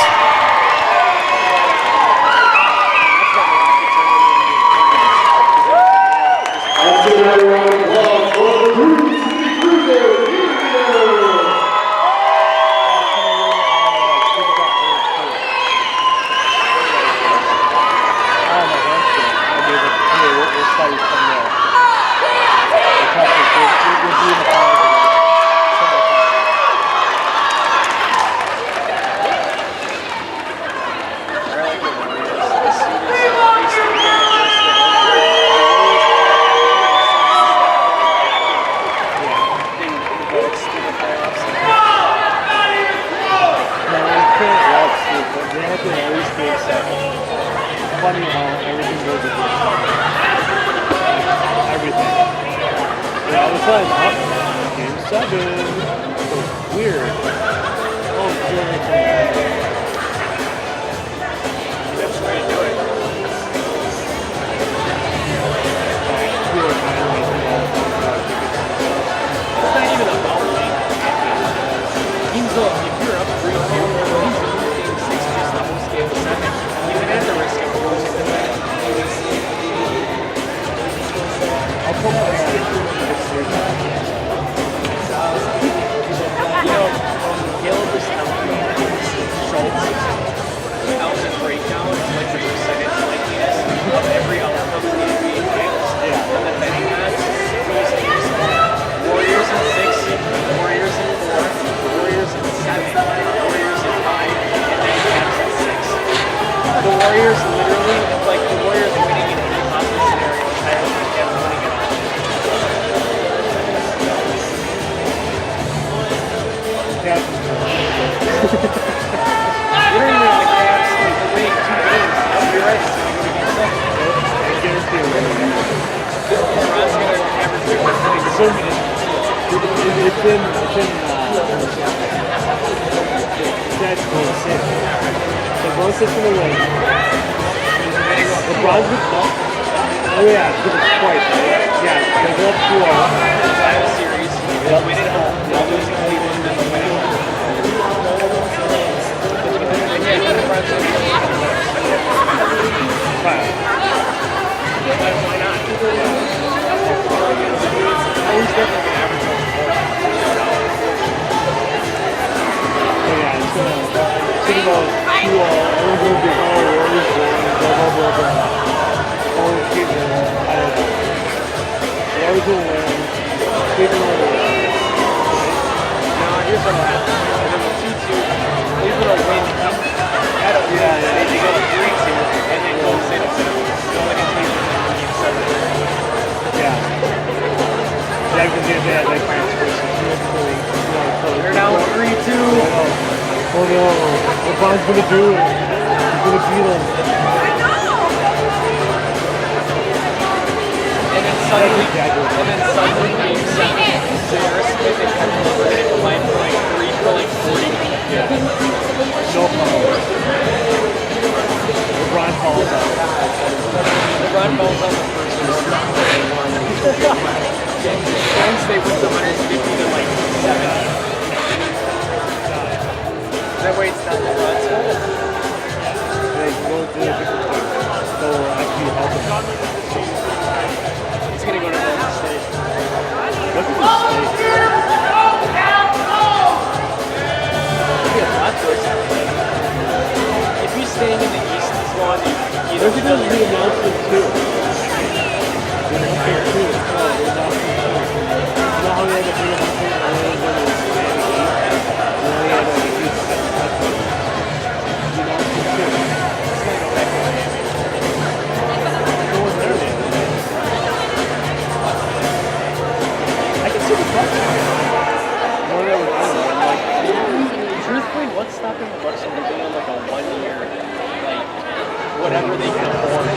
Let's give another round of applause for the Brew City Bruisers Beer Leaders. Funny how everything goes against everything. And all of a sudden, up, game 7. So weird. Oh, that's the way to do it. It's not even about winning. Teams though, if you're up 3-2, game 6, just almost game 7. Even at the risk of losing the match. I'll pull out a Gil was telling me Schultz, 1,000 breakdowns, like the percentage likeliness of every other company in being finals. Yeah. And the betting odds goes Warriors in 6, Warriors in 4, Warriors in 7, Warriors in 5, and then Cavs in 6. The Warriors literally, like the Warriors winning in any possible scenario is higher than the Cavs winning it all. Yeah. You don't even know the Cavs like the winning 2 games. You're right. It's going to be 7. I guarantee you. LeBron's going to average 50 minutes. It's in that's Golden State. So Golden State's going to win. LeBron's with oh yeah, because it's twice, right? Yeah, they'll go up 2-0. Final series. They'll win at home. They'll lose in Cleveland, then they'll win at home. Why not? Always definitely an average on the board. Oh yeah, it's gonna go 2-0. Everyone's gonna be Warriors win, blah blah blah. All the kids I don't know. Warriors will win. Cleveland will win. No, here's what happens. Then the 2-2, Cleveland will win. Yeah, they go 3-2, and then Golden State will win. They'll win in Cleveland and win game 7. Yeah. Yeah, because they had like they're down 3-2. Oh no, LeBron's gonna do it. He's gonna beat them. And then suddenly game 7, J.R. Smith and Kevin Love hit the line for like 3 for like 40. Yeah. No problem. LeBron falls out. LeBron falls out the first one. Golden State wins 150 to like 70. That way it's not LeBron's fault. They go to a different team. So actually help him. It's going to go to Golden State. Look at this state. If he's staying in the East as long as he does the announcement too. The announcement too. The announcement too. You know how they had a big announcement earlier when it was Miami Heat? You know they had like a huge announcement too. It's not going back to Miami. No one's there yet. I can see the question. More than I was like, whatever they can afford.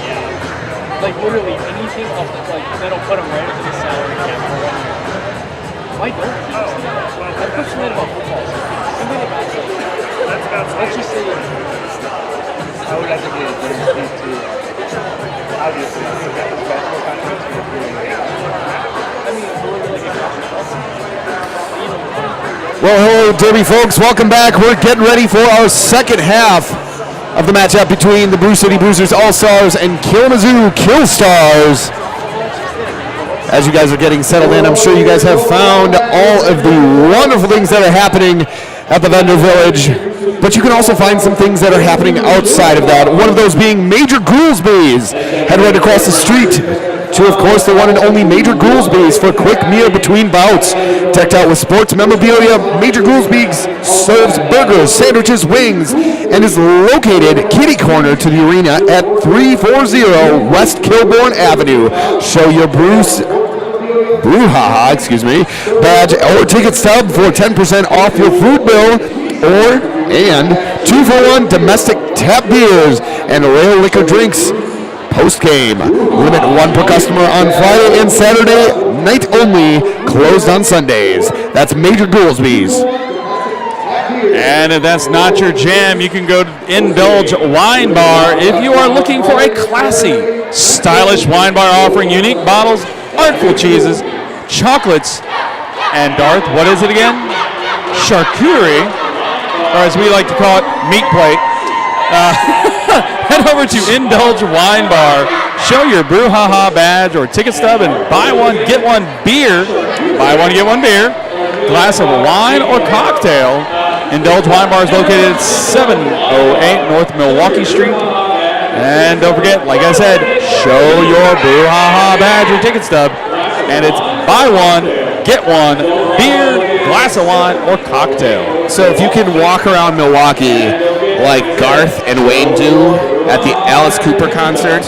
Like literally anything off the that'll put them right into the salary cap for 1 year. Why don't you? That puts them in about football. Something about let's just say I would like to get a different too. Obviously, basketball contracts. I mean, literally like a Well, hello, Derby folks. Welcome back. We're getting ready for our second half of the matchup between the Brew City Bruisers All-Stars and Kalamazoo Killstars. As you guys are getting settled in, I'm sure you guys have found all of the wonderful things that are happening at the vendor village, but you can also find some things that are happening outside of that. One of those being Major Goolsby's. Head right across the street to, of course, the one and only Major Goolsby's for a quick meal between bouts. Decked out with sports memorabilia, Major Goolsby's serves burgers, sandwiches, wings, and is located kitty corner to the arena at 340 West Kilbourne Avenue. Show your BrewHaHa, badge or ticket stub for 10% off your food bill, and 2-for-1 domestic tap beers and rare liquor drinks post-game. Limit 1 per customer on Friday and Saturday night only, closed on Sundays. That's Major Goolsby's. And if that's not your jam, you can go to Indulge Wine Bar if you are looking for a classy, stylish wine bar offering unique bottles, artful cheeses, chocolates, and Darth, what is it again? Charcuterie, or as we like to call it, meat plate. Head over to Indulge Wine Bar, show your BrewHaHa badge or ticket stub, and buy one, get one beer. Buy one, get one beer, glass of wine or cocktail. Indulge Wine Bar is located at 708 North Milwaukee Street. And don't forget, like I said, show your BrewHaHa badge or ticket stub, and it's buy one, get one, beer, glass of wine, or cocktail. So if you can walk around Milwaukee like Garth and Wayne do at the Alice Cooper concert,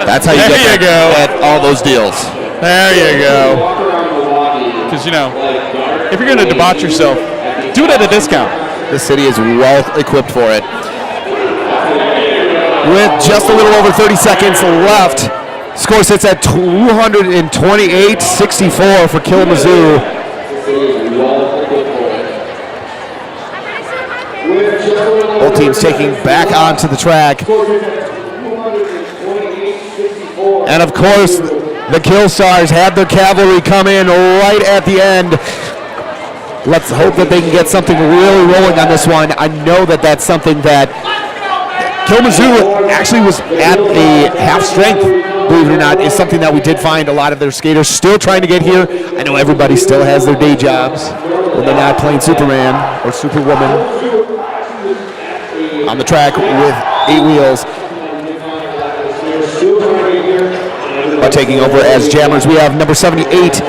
that's how you get all those deals. There you go. Because, if you're going to debauch yourself, do it at a discount. The city is well equipped for it. With just a little over 30 seconds left, score sits at 228-64 for Kalamazoo. Both teams taking back onto the track. And of course, the Killstars had their cavalry come in right at the end. Let's hope that they can get something really rolling on this one. I know that that's something that Kalamazoo actually was at a half strength, believe it or not, is something that we did find a lot of their skaters still trying to get here. I know everybody still has their day jobs when they're not playing Superman or Superwoman on the track with 8 wheels. But taking over as jammers, we have number 78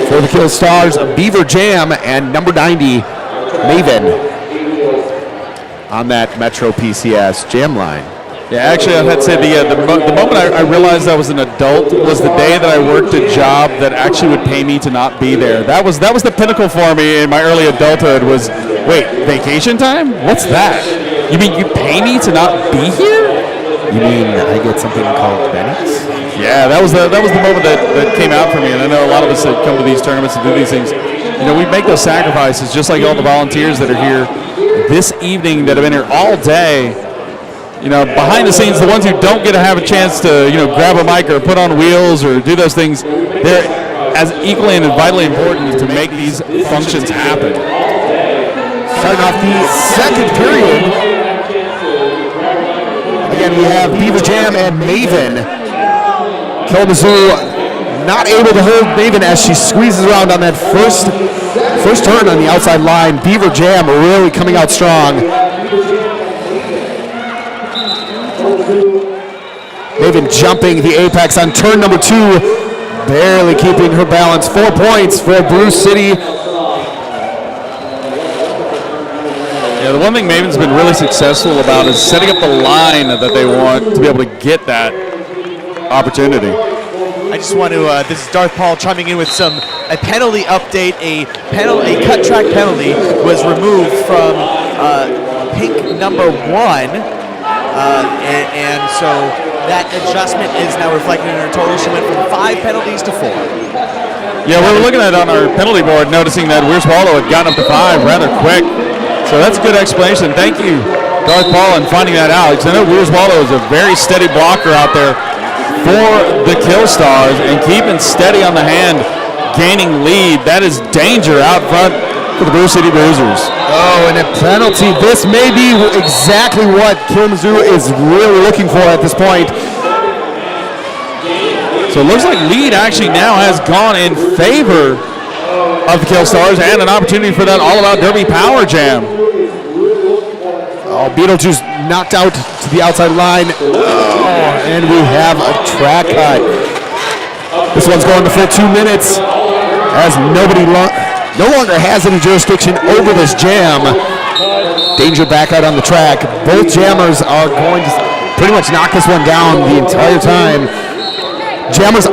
for the Killstars, Beaver Jam, and number 90, Maven, on that Metro PCS jam line. Yeah, actually, I've had to say the moment I realized I was an adult was the day that I worked a job that actually would pay me to not be there. That was the pinnacle for me in my early adulthood. Was wait, vacation time? What's that? You mean you pay me to not be here? You mean I get something called Bennett's? Yeah, that was the moment that came out for me, and I know a lot of us that come to these tournaments and do these things. We make those sacrifices just like all the volunteers that are here this evening that have been here all day. Behind the scenes, the ones who don't get to have a chance to, grab a mic or put on wheels or do those things, they're as equally and vitally important to make these functions happen. Starting off the second period, again, we have Beaver Jam and Maven. Kalamazoo not able to hold Maven as she squeezes around on that first turn on the outside line. Beaver Jam really coming out strong. Maven jumping the apex on turn number 2, barely keeping her balance. 4 points for Brew City. Yeah, the one thing Maven's been really successful about is setting up the line that they want to be able to get that opportunity. I just want to, this is Darth Paul chiming in with a penalty update. A cut track penalty was removed from pink number 1. and so that adjustment is now reflected in her total. She went from 5 penalties to 4. Yeah, we were looking at it on our penalty board, noticing that Weir's Waldo had gotten up to 5 rather quick. So that's a good explanation. Thank you, Darth Paul, in finding that out. Because I know Weir's Waldo is a very steady blocker out there for the Kill Stars and keeping steady on the hand, gaining lead. That is danger out front for the Brew City Bruisers. Oh, and a penalty. This may be exactly what Kalamazoo is really looking for at this point. So it looks like lead actually now has gone in favor of the Kill Stars and an opportunity for that all-out Derby Power Jam. Oh, Beetlejuice knocked out to the outside line. Oh, and we have a track cut. This one's going to full 2 minutes as nobody no longer has any jurisdiction over this jam. Danger back out on the track. Both jammers are going to pretty much knock this one down the entire time. Jammers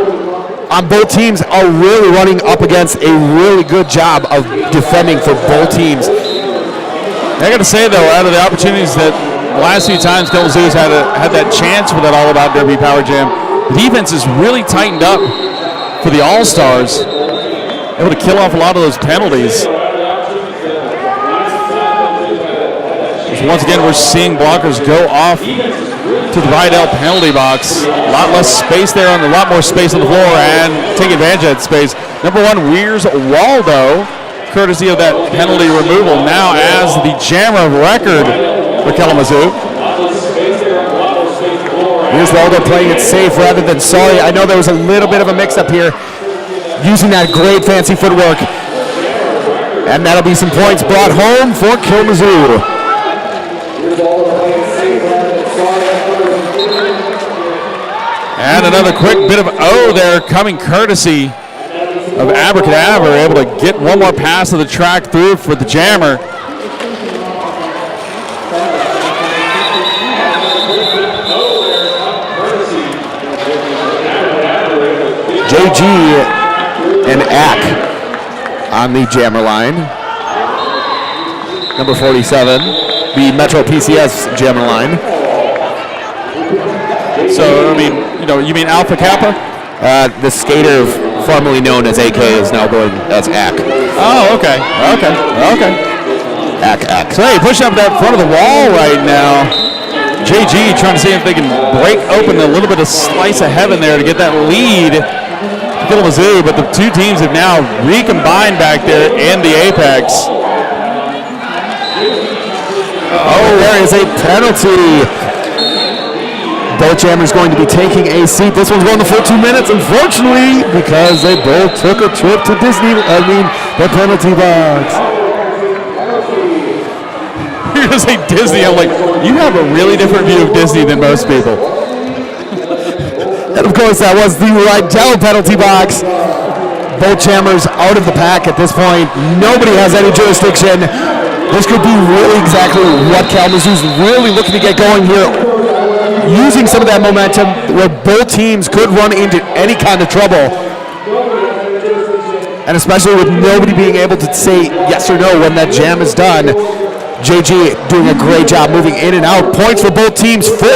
on both teams are really running up against a really good job of defending for both teams. I got to say, though, out of the opportunities that the last few times Kalamazoo's had that chance for that all-about Derby Power Jam, the defense is really tightened up for the All-Stars, able to kill off a lot of those penalties. So once again, we're seeing blockers go off to the Rydell penalty box. A lot less space there, a lot more space on the floor, and take advantage of that space. Number 1, Weir's Waldo, courtesy of that penalty removal, now as the jammer of record for Kalamazoo. Here's Waldo playing it safe rather than sorry. I know there was a little bit of a mix-up here, using that great fancy footwork. And that'll be some points brought home for Kalamazoo. And another quick bit of O there coming courtesy of Abracadabra, able to get one more pass of the track through for the jammer. JG and Ack on the jammer line. Number 47, the Metro PCS jammer line. So, I mean, you mean Alpha Kappa? The skater formerly known as AK is now going as Ack. Oh, okay. Ack. So, hey, pushing up that front of the wall right now. JG trying to see if they can break open a little bit of slice of heaven there to get that lead to Kalamazoo, but the two teams have now recombined back there in the apex. Oh, there is a penalty. Both jammers going to be taking a seat. This one's going to full 2 minutes, unfortunately, because they both took a trip to the penalty box. You're going to say Disney. I'm like, you have a really different view of Disney than most people. And of course, that was the Rydell penalty box. Both jammers out of the pack at this point. Nobody has any jurisdiction. This could be really exactly what Kalamazoo's really looking to get going here, using some of that momentum where both teams could run into any kind of trouble. And especially with nobody being able to say yes or no when that jam is done. JG doing a great job moving in and out. Points for both teams, 4.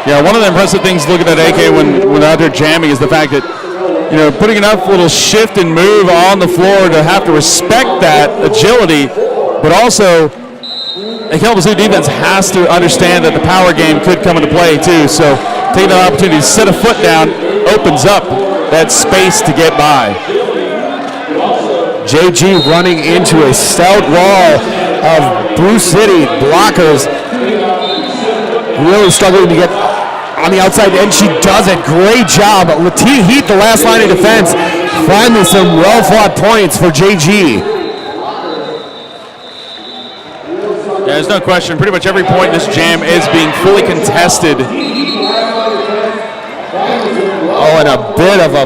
Yeah, one of the impressive things looking at AK when they're out there jamming is the fact that, putting enough little shift and move on the floor to have to respect that agility, but also the Kalamazoo defense has to understand that the power game could come into play too. So taking that opportunity to set a foot down opens up that space to get by. JG running into a stout wall of Brew City blockers. Really struggling to get on the outside, and she does it. Great job. Latina Heat, the last line of defense. Finally some well-fought points for JG. Yeah, there's no question. Pretty much every point in this jam is being fully contested. Oh, and a bit of a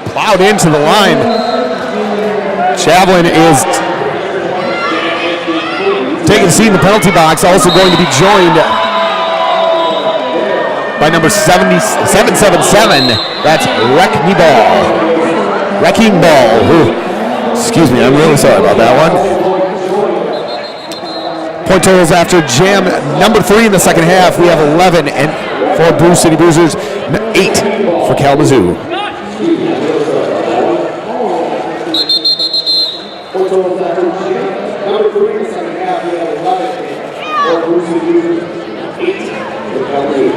plowed into the line. Javelin is taking a seat in the penalty box, also going to be joined by number 777. That's Wrecking Ball. Ooh. Excuse me, I'm really sorry about that one. Point totals after jam number 3 in the second half. We have 11 and for Brew City Bruisers, 8 for Kalamazoo. Point totals after jam number 3 in the second half. We have 11 for Brew City Bruisers, 8 for Kalamazoo.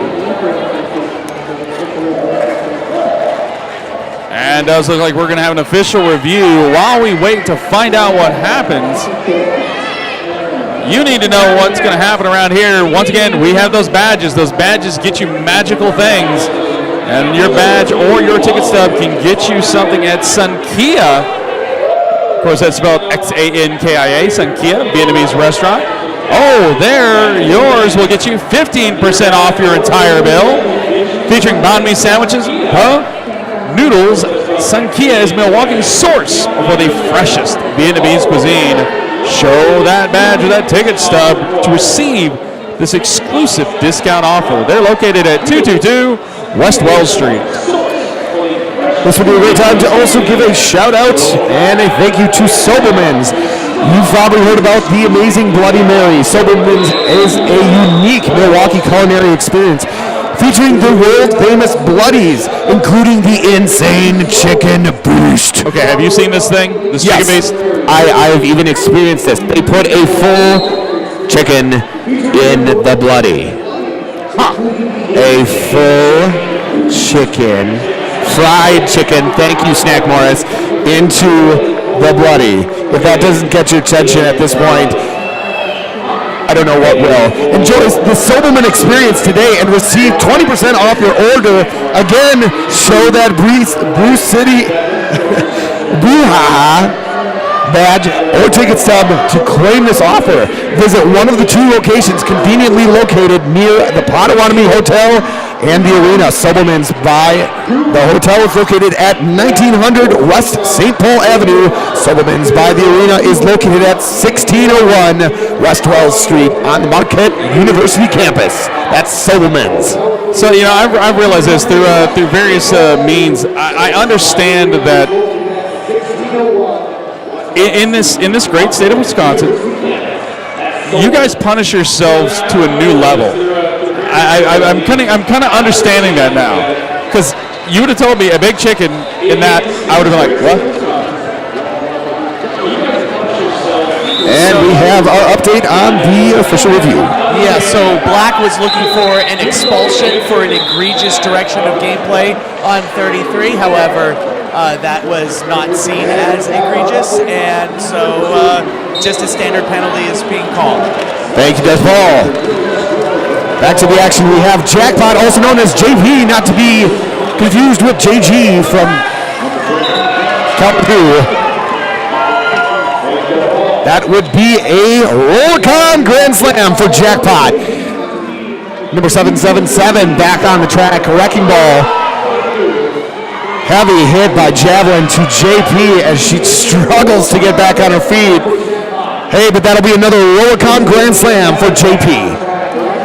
And does look like we're going to have an official review. While we wait to find out what happens, you need to know what's going to happen around here. Once again, we have those badges. Those badges get you magical things. And your badge or your ticket stub can get you something at Sankia. Of course, that's spelled Xankia, Sankia, Vietnamese restaurant. Oh, there, yours will get you 15% off your entire bill. Featuring banh mi sandwiches, noodles. Sankia is Milwaukee's source for the freshest Vietnamese cuisine. Show that badge or that ticket stub to receive this exclusive discount offer. They're located at 222 West Wells Street. This would be a great time to also give a shout out and a thank you to Soberman's. You've probably heard about the amazing Bloody Mary. Soberman's is a unique Milwaukee culinary experience featuring the world-famous Bloodies, including the insane chicken boost. Okay, have you seen this thing? This chicken based? I've even experienced this. They put a full chicken in the Bloody. A full chicken, fried chicken, thank you, Snack Morris, into the Bloody. If that doesn't get your attention at this point, I don't know what will. Enjoy the Soberman experience today and receive 20% off your order. Again, show that Brew City BrewHaHa badge or ticket stub to claim this offer. Visit one of the 2 locations conveniently located near the Potawatomi Hotel and the arena. Soberman's by the hotel is located at 1900 West St. Paul Avenue. Soberman's by the arena is located at 1601 West Wells Street on the Marquette University campus. That's Soberman's. So, you know, I've realized this through various means. I understand that in this great state of Wisconsin, you guys punish yourselves to a new level. I'm kind of understanding that now, because you would have told me a big chicken in that, I would have been like, what? And we have our update on the official review. Yeah, so Black was looking for an expulsion for an egregious direction of gameplay on 33. However, that was not seen as egregious, and so just a standard penalty is being called. Thank you, Des Paul. Back to the action, we have Jackpot, also known as JP, not to be confused with JG from Kalamazoo. That would be a roll-con grand slam for Jackpot. Number 777 back on the track, wrecking ball. Heavy hit by Javelin to JP as she struggles to get back on her feet. Hey, but that'll be another roll-con grand slam for JP.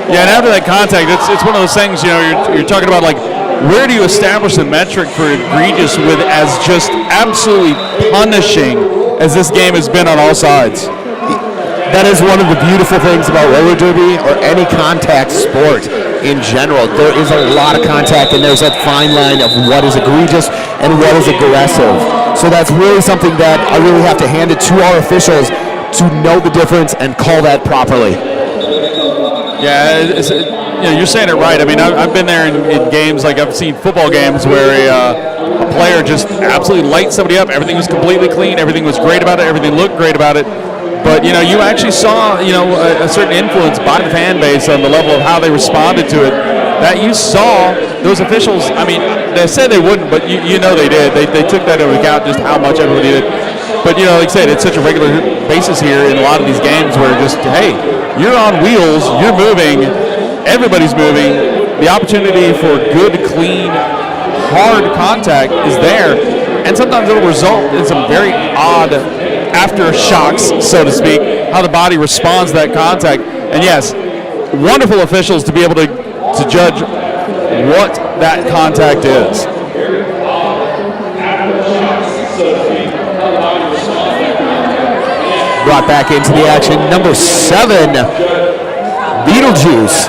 Yeah, and after that contact, it's one of those things, you know, you're talking about, like, where do you establish the metric for egregious with as just absolutely punishing as this game has been on all sides? That is one of the beautiful things about roller derby or any contact sport in general. There is a lot of contact, and there's that fine line of what is egregious and what is aggressive. So that's really something that I really have to hand it to our officials to know the difference and call that properly. Yeah, you know, you're saying it right. I mean, I've been there in games, like I've seen football games where a player just absolutely lights somebody up. Everything was completely clean. Everything was great about it. Everything looked great about it. But, you know, you actually saw, you know, a certain influence by the fan base on the level of how they responded to it. That you saw those officials, I mean, they said they wouldn't, but you know they did. They took that into account, just how much everybody did. But, you know, like I said, it's such a regular basis here in a lot of these games where just, hey, you're on wheels, you're moving, everybody's moving. The opportunity for good, clean, hard contact is there. And sometimes it'll result in some very odd aftershocks, so to speak, how the body responds to that contact. And yes, wonderful officials to be able to judge what that contact is. brought back into the action. Number 7, Beetlejuice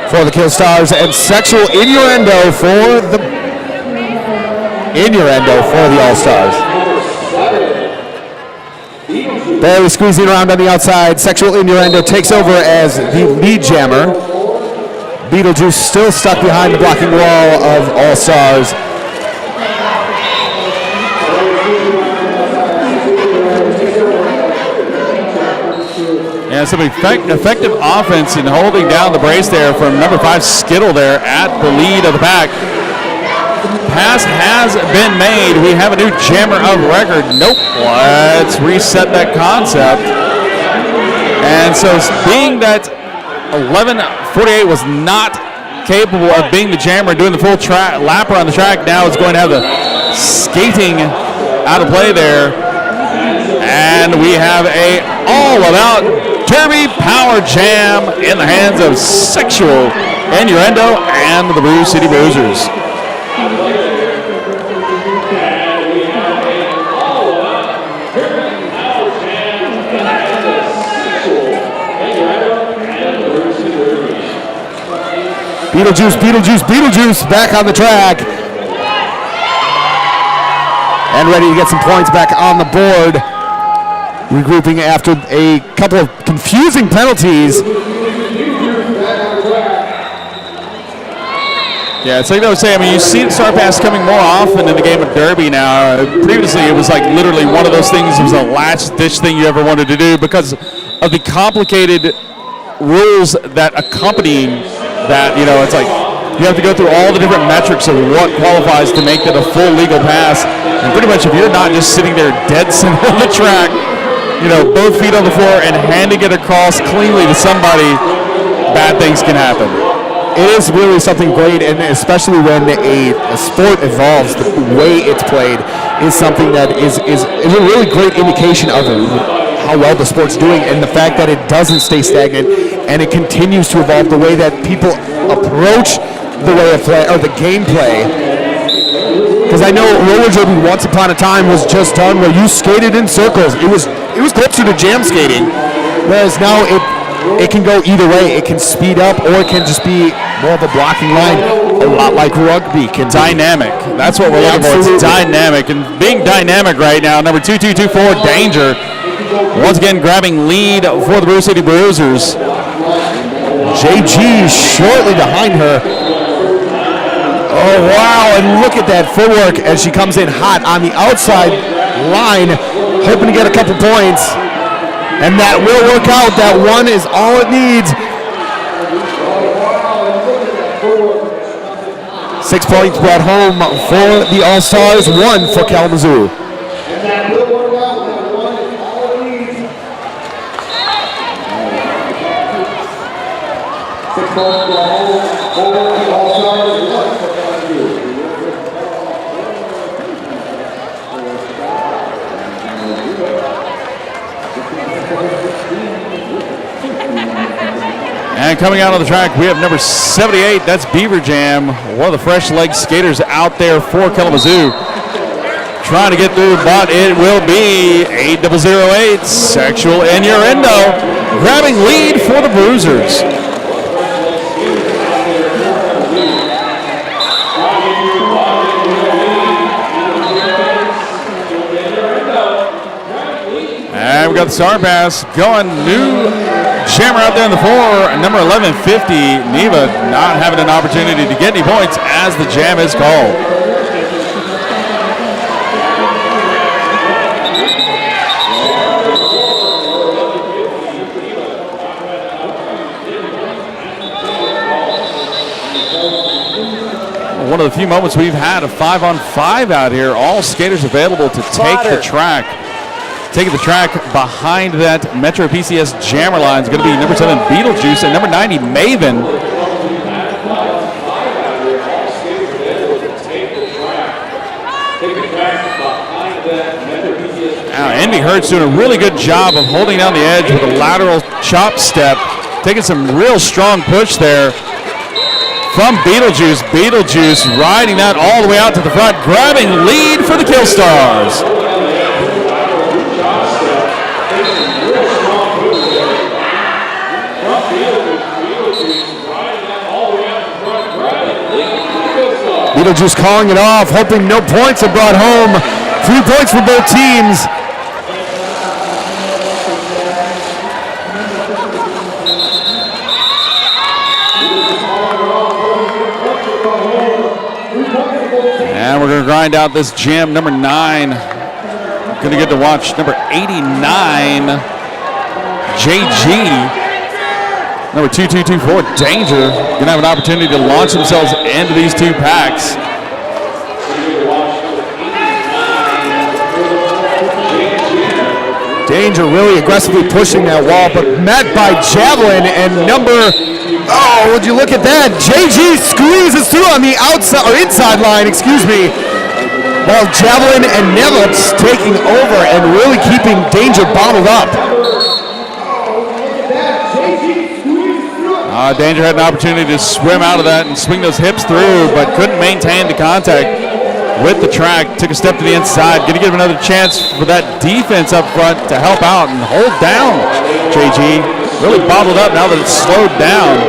for the Kill Stars, and Sexual Innuendo for the All-Stars. Barely squeezing around on the outside. Sexual Innuendo takes over as the lead jammer. Beetlejuice still stuck behind the blocking wall of All-Stars. Yeah, some effective offense in holding down the brace there from number 5 Skittle there at the lead of the pack. Pass has been made. We have a new jammer of record. Nope. Let's reset that concept. And so being that 11:48 was not capable of being the jammer and doing the full lapper on the track, now it's going to have the skating out of play there. And we have a all-about derby power jam in the hands of Sexual Innuendo and the Brew City Bruisers. Beetlejuice back on the track. And ready to get some points back on the board. Regrouping after a couple of confusing penalties. Yeah, it's like I was saying, I mean, you see the star pass coming more often in the game of Derby now. Previously, it was like literally one of those things. It was a last-ditch thing you ever wanted to do because of the complicated rules that accompany that. You know, it's like you have to go through all the different metrics of what qualifies to make that a full legal pass. And pretty much if you're not just sitting there dead center on the track, you know, both feet on the floor and handing it across cleanly to somebody, bad things can happen. It is really something great, and especially when a sport evolves, the way it's played is something that is a really great indication of how well the sport's doing, and the fact that it doesn't stay stagnant and it continues to evolve the way that people approach the way of play or the gameplay. Because I know roller derby once upon a time was just done where you skated in circles. It was closer to jam skating, whereas now it can go either way. It can speed up, or it can just be more of a blocking line, a lot like rugby can be. Dynamic. That's what we're looking for. It's dynamic. And being dynamic right now, number 2224, Danger. Once again, grabbing lead for the Brew City Bruisers. JG shortly behind her. Oh, wow, and look at that footwork as she comes in hot on the outside line, hoping to get a couple points. And that will work out. That one is all it needs. 6 points brought home for the All-Stars, 1 for Kalamazoo. And coming out on the track, we have number 78. That's Beaver Jam, one of the fresh leg skaters out there for Kalamazoo. Trying to get through, but it will be 8008. Sexual Innuendo grabbing lead for the Bruisers. And we got the star pass going. New jammer out there in the floor, number 1150, Neva not having an opportunity to get any points as the jam is called. One of the few moments we've had a 5-on-5 out here. All skaters available to take the track. Taking the track behind that Metro PCS jammer line is going to be number 7 Beetlejuice and number 90 Maven. Now Envy Hurts doing a really good job of holding down the edge with a lateral chop step, taking some real strong push there from Beetlejuice. Beetlejuice riding that all the way out to the front, grabbing lead for the Kill Stars. just calling it off, hoping no points are brought home. 3 points for both teams. And we're going to grind out this gem. Number 9. Going to get to watch number 89, JG. Number 2224, Danger. Going to have an opportunity to launch themselves into these 2 packs. Danger really aggressively pushing that wall, but met by Javelin and number, oh, would you look at that? JG squeezes through on the outside, or inside line, excuse me, while Javelin and Nevitz taking over and really keeping Danger bottled up. Danger had an opportunity to swim out of that and swing those hips through, but couldn't maintain the contact with the track. Took a step to the inside. Going to give him another chance for that defense up front to help out and hold down JG. Really bottled up now that it's slowed down.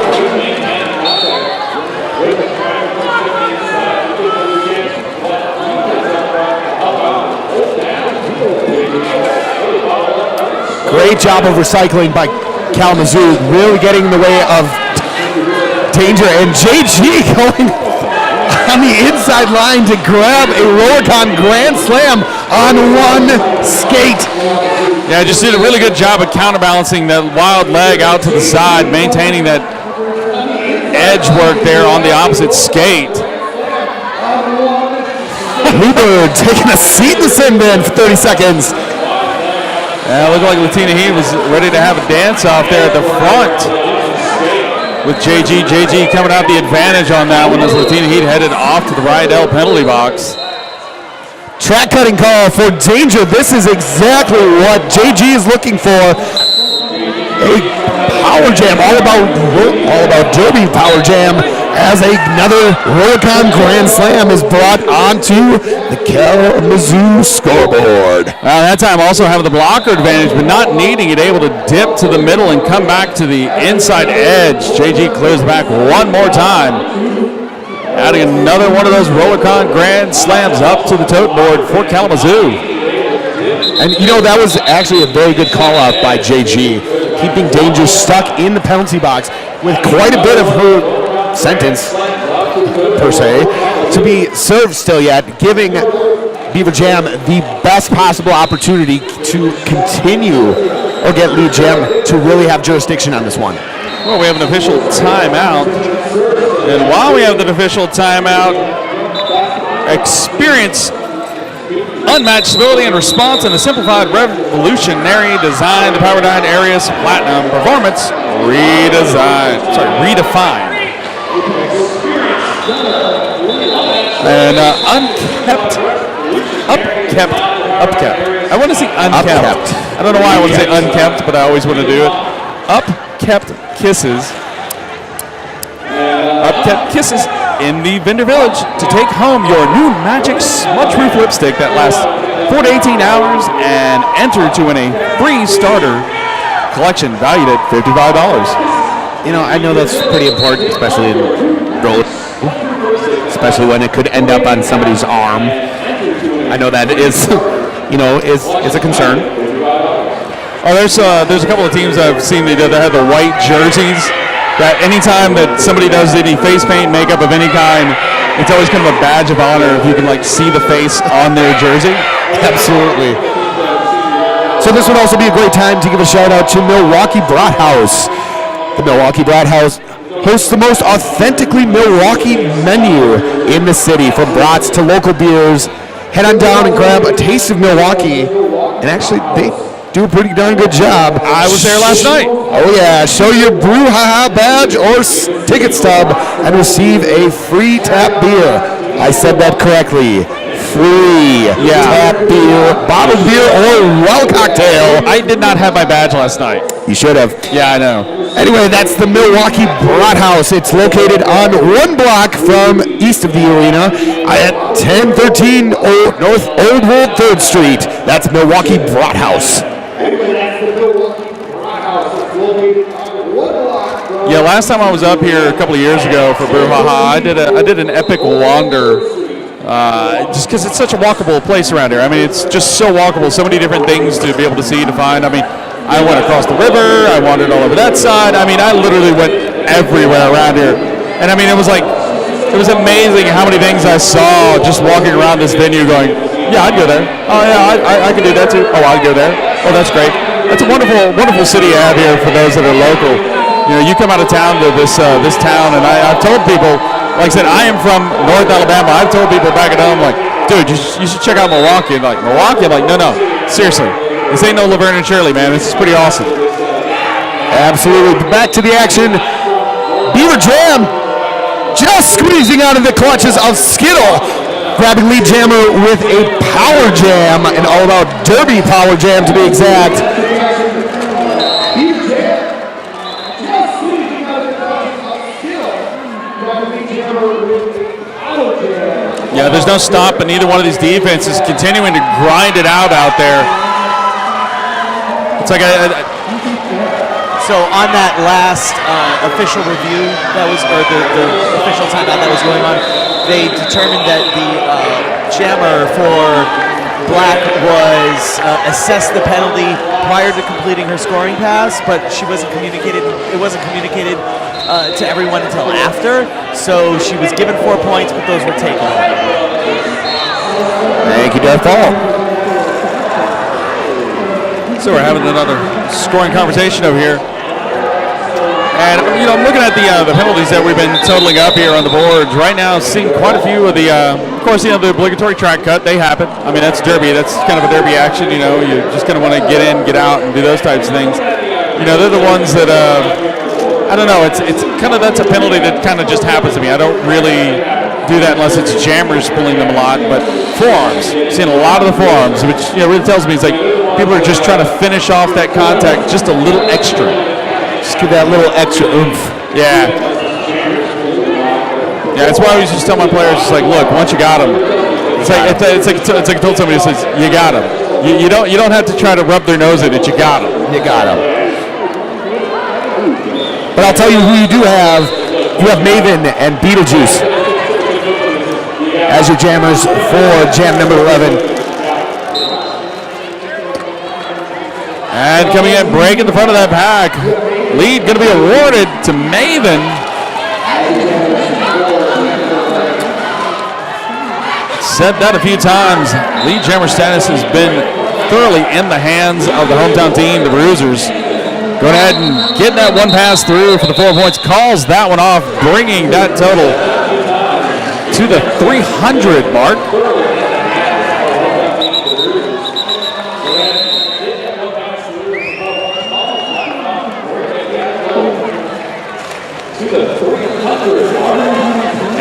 Great job of recycling by Kalamazoo, really getting in the way of Danger, and JG going on the inside line to grab a Rollicon Grand Slam on one skate. Yeah, just did a really good job of counterbalancing that wild leg out to the side, maintaining that edge work there on the opposite skate. Huber taking a seat in the sin bin for 30 seconds. Yeah, it looked like Latina Heat was ready to have a dance-off there at the front with JG. JG coming out the advantage on that one as Latina Heat headed off to the right L penalty box. Track cutting call for Danger. This is exactly what JG is looking for. A power jam, all about Derby power jam, as another Rollicon Grand Slam is brought onto the Kalamazoo scoreboard. That time also having the blocker advantage, but not needing it, able to dip to the middle and come back to the inside edge. JG clears back one more time, adding another one of those Rollicon Grand Slams up to the tote board for Kalamazoo. And you know, that was actually a very good call out by JG, keeping Danger stuck in the penalty box with quite a bit of her sentence, per se, to be served still yet, giving Beaver Jam the best possible opportunity to continue or get Lead Jam to really have jurisdiction on this one. Well, we have an official timeout, and while we have the official timeout, experience unmatched stability and response in a simplified revolutionary design, the Powerdyne Arius Platinum Performance redefined. And upkept. I want to say unkept. Upkept. I don't know why I want to say unkept, but I always want to do it. Upkept kisses. Upkept kisses in the Vendor Village to take home your new Magic Smudge Proof lipstick that lasts 4 to 18 hours and enter to win a free starter collection valued at $55. You know, I know that's pretty important, especially in roller, especially when it could end up on somebody's arm. I know that is, you know, is a concern. Oh, there's a couple of teams I've seen that have the white jerseys. That anytime that somebody does any face paint, makeup of any kind, it's always kind of a badge of honor if you can like see the face on their jersey. Absolutely. So this would also be a great time to give a shout out to Milwaukee Brat House. The Milwaukee Brat House hosts the most authentically Milwaukee menu in the city, from brats to local beers. Head on down and grab a taste of Milwaukee, and actually they do a pretty darn good job. I was there last night. Oh yeah, show your BrewHaHa badge or ticket stub and receive a free tap beer. I said that correctly. Free tap beer, bottled beer, or well cocktail. I did not have my badge last night. You should have. Yeah, I know. Anyway, that's the Milwaukee Brat House. It's located on one block from east of the arena at 1013 North Old World 3rd Street. That's Milwaukee Brat House. Anyway, that's the Milwaukee Brat House. It's located on one block from Yeah, last time I was up here a couple of years ago for BrewHaHa, I did an epic wander, just because it's such a walkable place around here. I mean, it's just so walkable, so many different things to be able to see, to find. I mean, I went across the river, I wandered all over that side. I mean, I literally went everywhere around here. And I mean, it was amazing how many things I saw just walking around this venue going, yeah, I'd go there. Oh, yeah, I can do that too. Oh, I'd go there. Oh, that's great. That's a wonderful, wonderful city to have here for those that are local. You know, you come out of town to this town, and I've told people, like I said, I am from North Alabama. I've told people back at home, like, dude, you should check out Milwaukee. And like, Milwaukee? I'm like, no, seriously. This ain't no Laverne and Shirley, man. This is pretty awesome. Absolutely. Back to the action. Beaver Jam just squeezing out of the clutches of Skittle. Grabbing lead jammer with a power jam, an all-out derby power jam to be exact. Yeah, there's no stop in either one of these defenses, continuing to grind it out there. It's like So on that last official review that was, or the official timeout that was going on, they determined that the jammer for Black was assessed the penalty prior to completing her scoring pass, but she wasn't communicated. It wasn't communicated to everyone until after. So she was given 4 points, but those were taken. Thank you, Death Paul. So we're having another scoring conversation over here. And, you know, I'm looking at the penalties that we've been totaling up here on the boards. Right now, seeing quite a few of the, of course, you know, the obligatory track cut, they happen. I mean, that's derby. That's kind of a derby action, you know. You just kind of want to get in, get out, and do those types of things. You know, they're the ones that, I don't know, it's kind of, that's a penalty that kind of just happens to me. I don't really do that unless it's jammers pulling them a lot. But forearms, seeing a lot of the forearms, which, you know, really tells me it's like people are just trying to finish off that contact just a little extra. Just give that little extra oomph. Yeah. Yeah, that's why I always just tell my players, it's like, look, once you got them, it's like I told somebody, it says, you got them. You don't have to try to rub their nose in it. You got them. You got them. But I'll tell you who you do have. You have Maven and Beetlejuice as your jammers for jam number 11. And coming in, breaking the front of that pack. Lead going to be awarded to Maven. Said that a few times. Lead jammer status has been thoroughly in the hands of the hometown team, the Bruisers. Going ahead and getting that one pass through for the 4 points. Calls that one off, bringing that total to the 300 mark.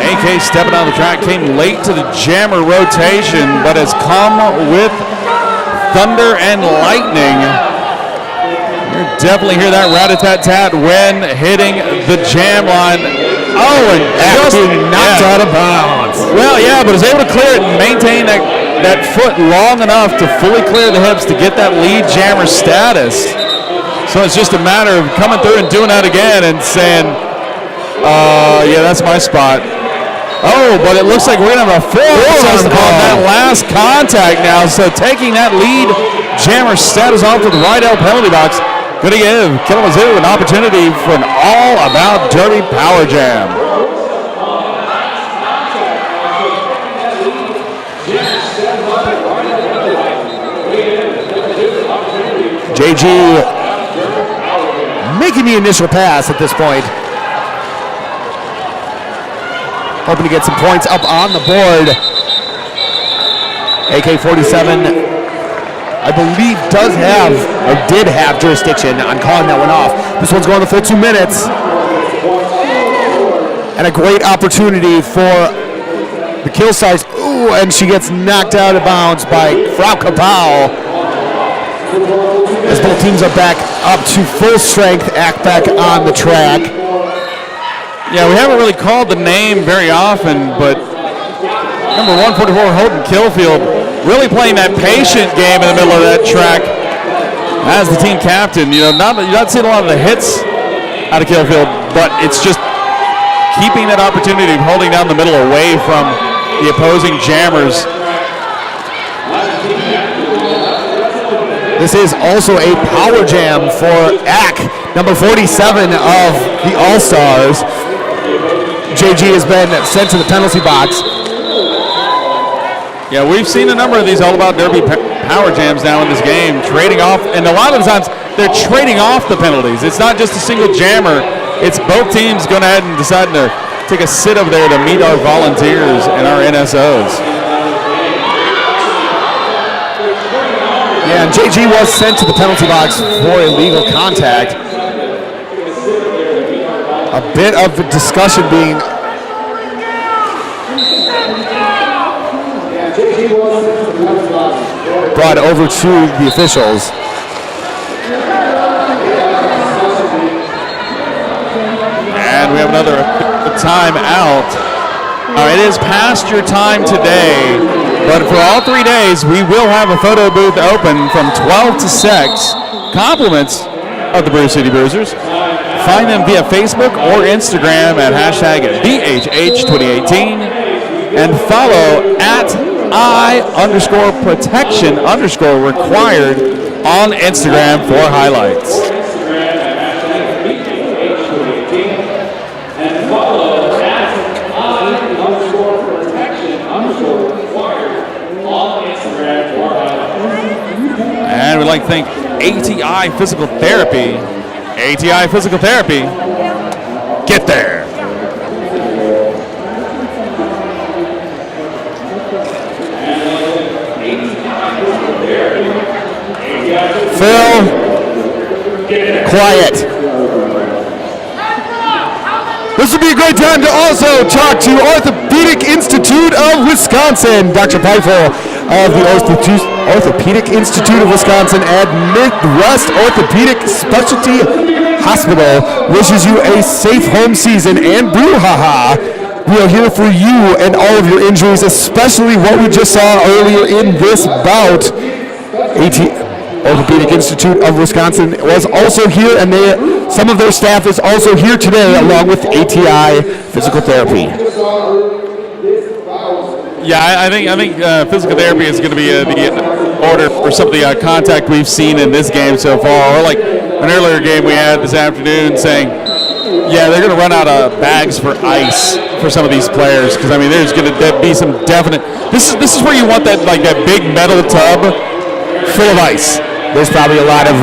AK stepping on the track, came late to the jammer rotation, but has come with thunder and lightning. You definitely hear that rat-a-tat-tat when hitting the jam line. Oh, and just knocked out of bounds. Well, yeah, but is able to clear it and maintain that foot long enough to fully clear the hips to get that lead jammer status. So it's just a matter of coming through and doing that again and saying, yeah, that's my spot. Oh, but it looks like we're going to have a forearm on that last contact now. So taking that lead jammer status off to the right L penalty box. Going to give Kalamazoo an opportunity for an all-about dirty power jam. JG making the initial pass at this point. Hoping to get some points up on the board. AK-47, I believe, did have jurisdiction on calling that one off. This one's going the full 2 minutes. And a great opportunity for the kill size. Ooh, and she gets knocked out of bounds by Frau Kapow. As both teams are back up to full strength, act back on the track. Yeah, we haven't really called the name very often, but number 144, Holden Killfield, really playing that patient game in the middle of that track as the team captain. You know, you're not seeing a lot of the hits out of kill field, but it's just keeping that opportunity of holding down the middle away from the opposing jammers. This is also a power jam for AC, number 47 of the All-Stars. JG has been sent to the penalty box. Yeah, we've seen a number of these all-about derby power jams now in this game, trading off, and a lot of the times they're trading off the penalties. It's not just a single jammer. It's both teams going ahead and deciding to take a sit over there to meet our volunteers and our NSOs. Yeah, and JG was sent to the penalty box for illegal contact. A bit of discussion being brought over to the officials. And we have another timeout. It is past your time today, but for all 3 days, we will have a photo booth open from 12 to 6. Compliments of the Brew City Bruisers. Find them via Facebook or Instagram at hashtag BHH2018 and follow at I_protection_required on Instagram for highlights. And we'd like to thank ATI Physical Therapy. ATI Physical Therapy. Get there. Phil, quiet. This would be a great time to also talk to Orthopedic Institute of Wisconsin. Dr. Peifel of the Orthopedic Institute of Wisconsin and Midwest Orthopedic Specialty Hospital wishes you a safe home season, and BrewHaHa. We are here for you and all of your injuries, especially what we just saw earlier in this bout. Orthopedic Institute of Wisconsin was also here, and some of their staff is also here today, along with ATI Physical Therapy. Yeah, I think physical therapy is going to be the order for some of the contact we've seen in this game so far, or like an earlier game we had this afternoon saying, yeah, they're going to run out of bags for ice for some of these players, because I mean there's going to be some definite. This is where you want that big metal tub full of ice. There's probably a lot of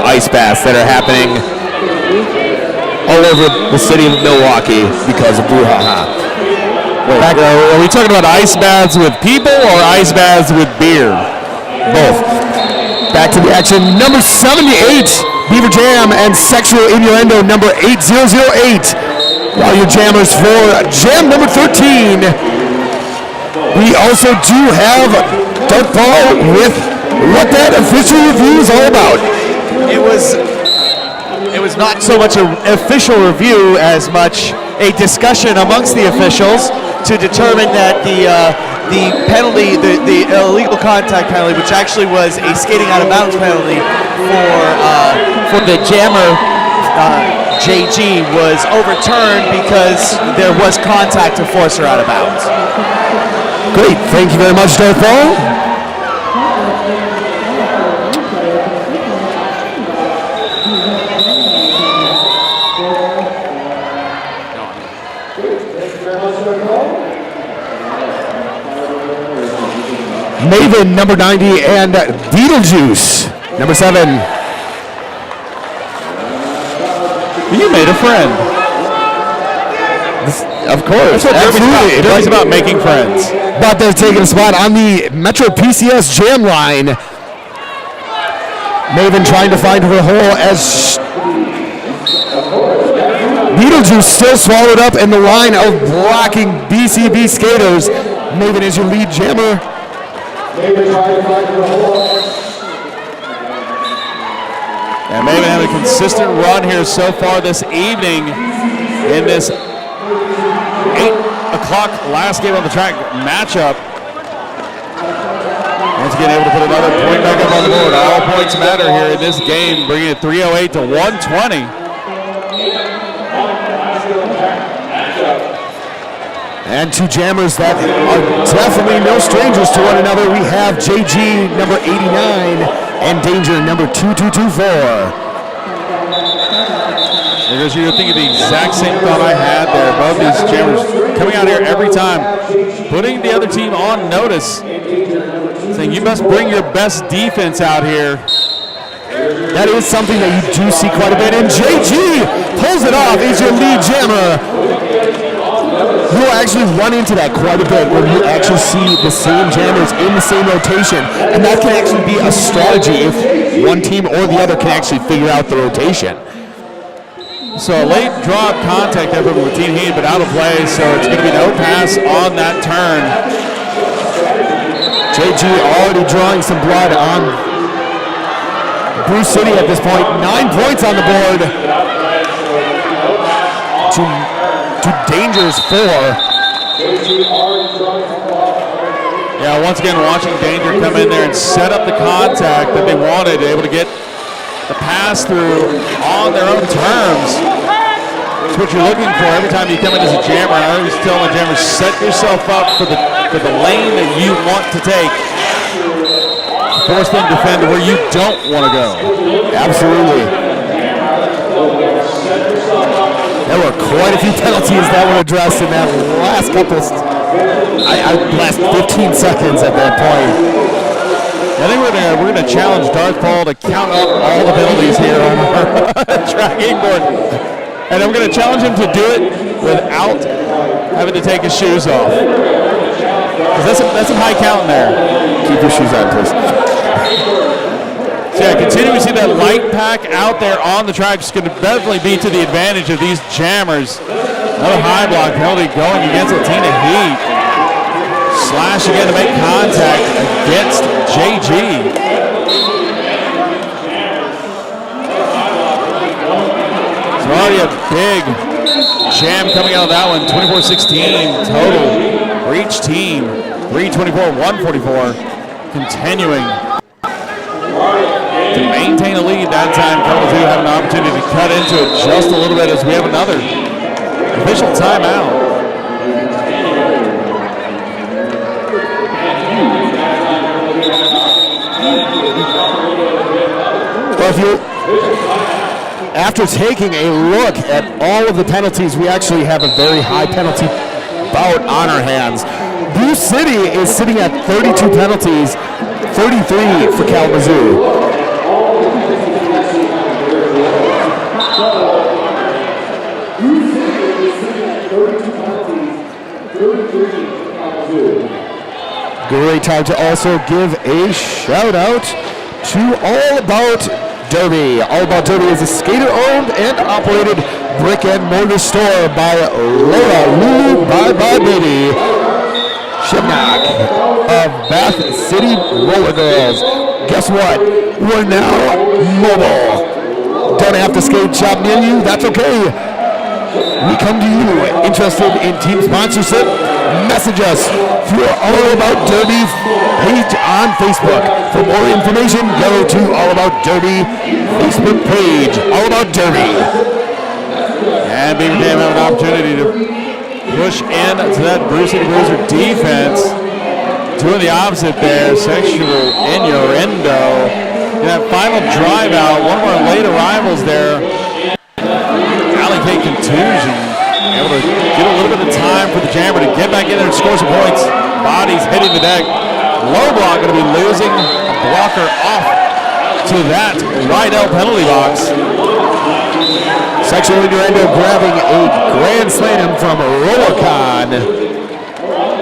ice baths that are happening all over the city of Milwaukee because of BrewHaHa. Are we talking about ice baths with people or ice baths with beer? Both. Back to the action. Number 78, Beaver Jam and Sexual Innuendo, number 8008. While your jammers for jam number 13. We also do have Dark Ball with what that official review is all about. It was not so much an official review as much a discussion amongst the officials to determine that the penalty, the illegal contact penalty, which actually was a skating out of bounds penalty for the jammer JG, was overturned because there was contact to force her out of bounds. Great, thank you very much, Darth Ball. Maven, number 90, and Beetlejuice, number 7. You made a friend. Of course, absolutely. It's about making friends. But they're taking a spot on the Metro PCS jam line. Maven trying to find her hole as Beetlejuice still swallowed up in the line of blocking BCB skaters. Maven is your lead jammer. And Maven having a consistent run here so far this evening in this 8 o'clock last game on the track matchup. Once again able to put another point back up on the board. All points matter here in this game, bringing it 308 to 120. And two jammers that are definitely no strangers to one another. We have JG number 89 and Danger number 2224. Because you're thinking the exact same thought I had there. Both these jammers coming out here every time, putting the other team on notice, saying you must bring your best defense out here. That is something that you do see quite a bit. And JG pulls it off. Is your lead jammer. You'll actually run into that quite a bit when you actually see the same jammers in the same rotation. And that can actually be a strategy if one team or the other can actually figure out the rotation. So a late drop contact effort with Team Heat, but out of play, so it's going to be no pass on that turn. JG already drawing some blood on Brew City at this point. 9 points on the board. To Danger's 4. Yeah, once again, watching Danger come in there and set up the contact that they wanted, able to get the pass through on their own terms. That's what you're looking for every time you come in as a jammer. I always tell my jammers, set yourself up for the lane that you want to take. Force them to defend where you don't want to go. Absolutely. There were quite a few penalties that were addressed in that last couple, last 15 seconds at that point. I think we're gonna challenge Darth Paul to count up all the penalties here on our tracking board, and I'm gonna challenge him to do it without having to take his shoes off. Because that's some high count there. Keep your shoes on, please. So yeah, continuing to see that light pack out there on the track is going to definitely be to the advantage of these jammers. Another high block penalty going against Latina Heat. Slash again to make contact against JG. So already a big jam coming out of that one. 24-16 total for each team. 324-144. Continuing to maintain a lead that time. Kalamazoo have an opportunity to cut into it just a little bit as we have another official timeout. After taking a look at all of the penalties, we actually have a very high penalty bout on our hands. Brew City is sitting at 32 penalties, 33 for Kalamazoo. Great time to also give a shout out to All About Derby. All About Derby is a skater-owned and operated brick and mortar store by Laura Lulu Bye Bye Baby Shibnock of Bath City Roller Girls. Guess what? We're now mobile. Don't have to skate shop near you? That's okay. We come to you interested in team sponsorship. Message us through All About Derby page on Facebook. For more information, go to All About Derby Facebook page. All About Derby. And Beaver Dam have an opportunity to push into that Brew City Bruiser defense. Doing the opposite there. Sexual innuendo. In that final drive out, one of our late arrivals there. Alley contusion. Able to get a little bit of time for the jammer to get back in there and score some points. Bodies hitting the deck. Low block going to be losing a blocker off to that right L penalty box. Sexual innuendo grabbing a grand slam from Rollercon.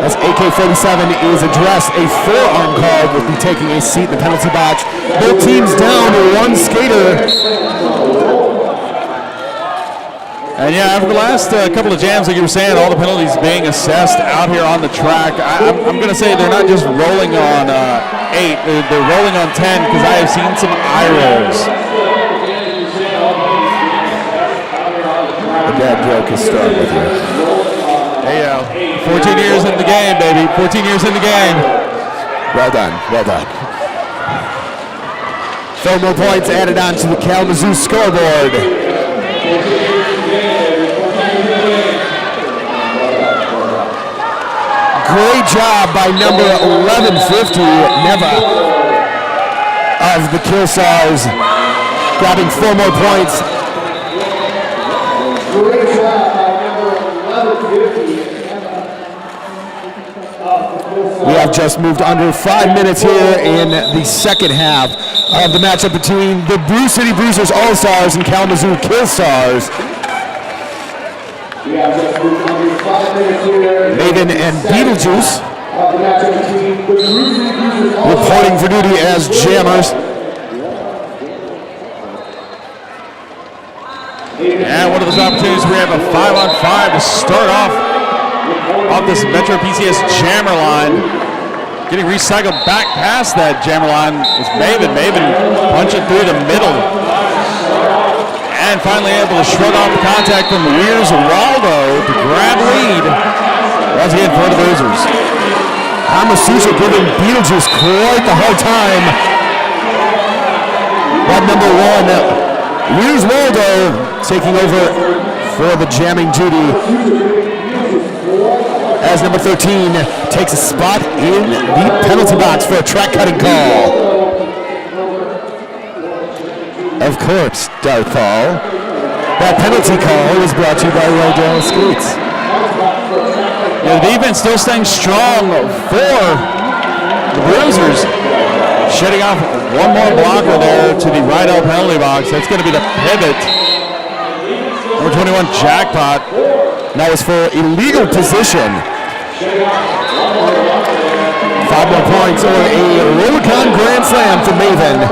As AK-47 is addressed, a forearm call will be taking a seat in the penalty box. Both teams down to one skater. And yeah, after the last couple of jams, like you were saying, all the penalties being assessed out here on the track, I'm going to say they're not just rolling on 8, they're rolling on 10 because I have seen some eye rolls. The bad joke is starting with you. Hey, 14 years in the game, baby. 14 years in the game. Well done, well done. 4 more points added on to the Kalamazoo scoreboard. Great job by number 1150, Neva, of the Killstars, grabbing 4 more points. Great job by number 1150. We have just moved under 5 minutes here in the second half of the matchup between the Brew City Bruisers All-Stars and Kalamazoo Killstars. We have just moved under 5 minutes here. Maven and Beetlejuice Of the matchup between the Brew City Bruisers reporting for duty as jammers. And one of those opportunities we have a 5-on-5 to start off this Metro PCS jammer line. Getting recycled back past that jammer line is Maven. Maven punching through the middle. And finally able to shrug off the contact from Weir's Waldo to grab lead. Once again for the Bruisers. Kalamazoo giving Beetlejuice quite the hard time. But number 1, Weir's Waldo taking over for the jamming duty. As number 13 takes a spot in the penalty box for a track cutting call. Of course, Darthal. That penalty call was brought to you by Rodale Skates. Yeah, the defense still staying strong for the Bruisers. Shedding off one more blocker there to the right out penalty box. That's going to be the pivot. Number 21, Jackpot. That was for illegal position. 5 more points or a Rubicon Grand Slam for Maven.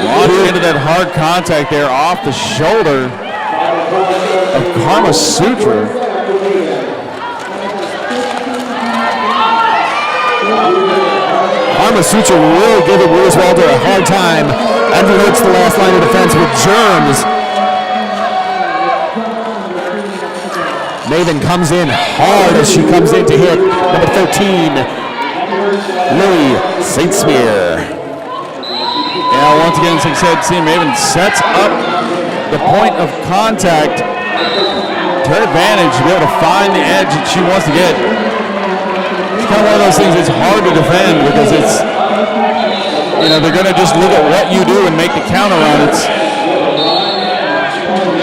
Launching into that hard contact there off the shoulder of Kalamazoo. Kalamazoo really giving Weir's Waldo a hard time. Andrew hurts the last line of defense with germs. Maven comes in hard as she comes in to hit number 13, Lily St. Smear. Yeah, once again, as I said, see Maven sets up the point of contact to her advantage to be able to find the edge that she wants to get. It's kind of one of those things that's hard to defend because it's, you know, they're going to just look at what you do and make the counter on it.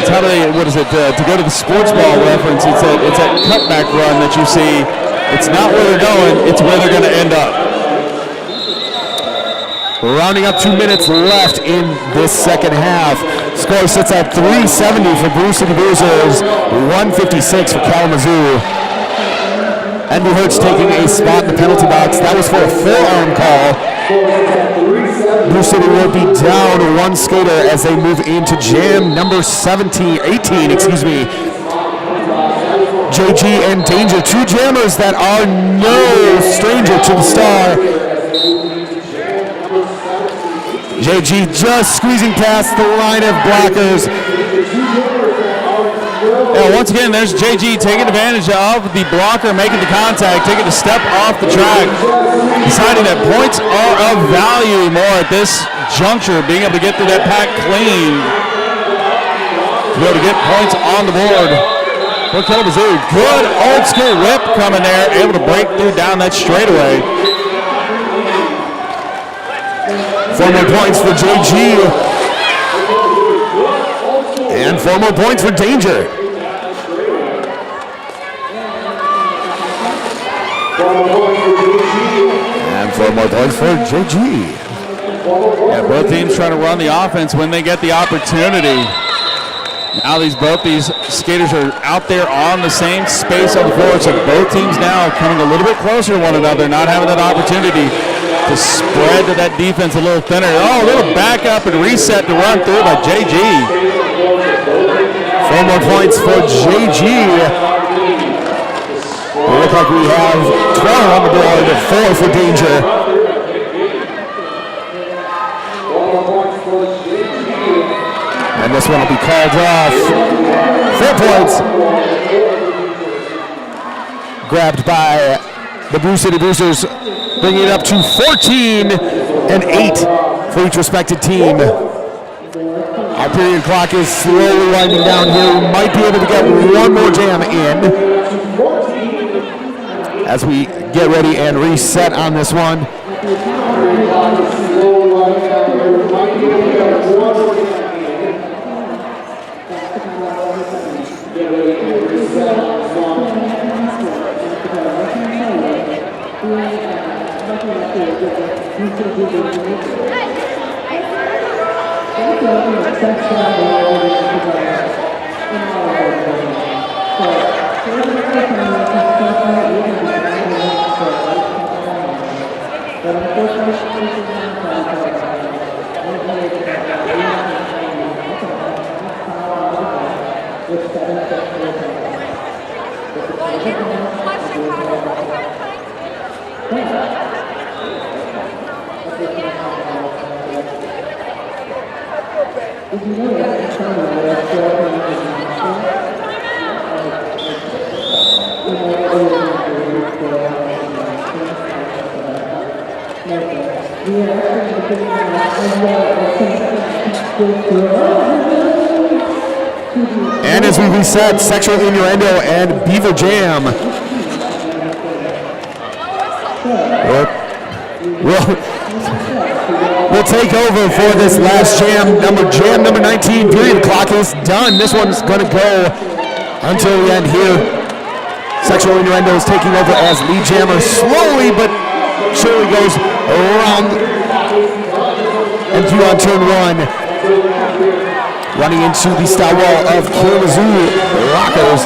It's how they, what is it, to go to the sports ball reference, it's that cutback run that you see. It's not where they're going, it's where they're going to end up. Rounding up 2 minutes left in this second half. Score sits at 370 for Brew City Bruisers, 156 for Kalamazoo. Andrew Hertz taking a spot in the penalty box. That was for a forearm call. Brew City will be down 1 skater as they move into jam number 18, excuse me. JG and Danger, 2 jammers that are no stranger to the star. JG just squeezing past the line of blockers. Yeah, once again, there's JG taking advantage of the blocker, making the contact, taking a step off the track, deciding that points are of value more at this juncture, being able to get through that pack clean, to be able to get points on the board for Kalamazoo. Good old school whip coming there, able to break through down that straightaway. 4 more points for JG. And 4 more points for Danger. And 4 more points for JG. Yeah, both teams trying to run the offense when they get the opportunity. Now both these skaters are out there on the same space on the floor, so both teams now coming a little bit closer to one another, not having that opportunity to spread that defense a little thinner. Oh, a little back up and reset to run through by JG. 4 more points for JG. We look like we have 12 on the board, 4 for Danger. And this one will be called off. 4 points. Grabbed by the Brew City Bruisers, bringing it up to 14 and 8 for each respective team. Our period clock is slowly winding down here. We might be able to get one more jam in as we get ready and reset on this one. And as we reset, Sexual Innuendo and Beaver Jam will take over for this last jam. Jam number 19, period clock is done. This one's going to go until the end here. Sexual Innuendo is taking over as lead jammer, slowly but surely goes around and through on turn one, running into the style wall of Kalamazoo Rockers.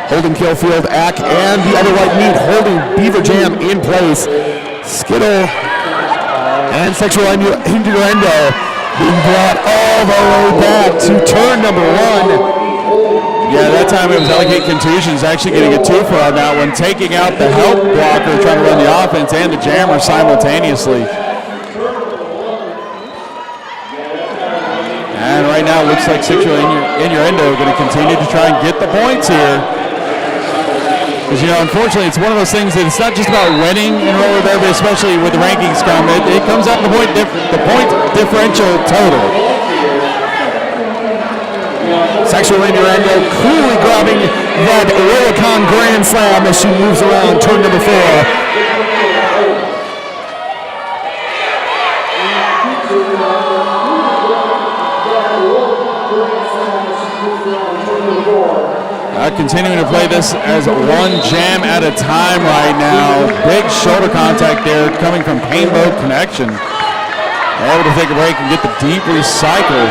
Holding Killfield, Ack, and the other white meat holding Beaver Jam in place. Skittle and Sexual Innuendo being brought all the way back to turn number one. Yeah, that time it was Allocate Contusions actually getting a twofer on that one, taking out the help blocker trying to run the offense and the jammer simultaneously. And right now it looks like Sexual Innuendo going to continue to try and get the points here. Because, you know, unfortunately, it's one of those things that it's not just about winning in roller derby, especially with the rankings come. It comes out the point differential total. Sexual Innuendo coolly grabbing that Rollicon Grand Slam as she moves around turn number 4. Continuing to play this as one jam at a time right now. Big shoulder contact there coming from Painbow Connection. Able to take a break and get the deep recycle.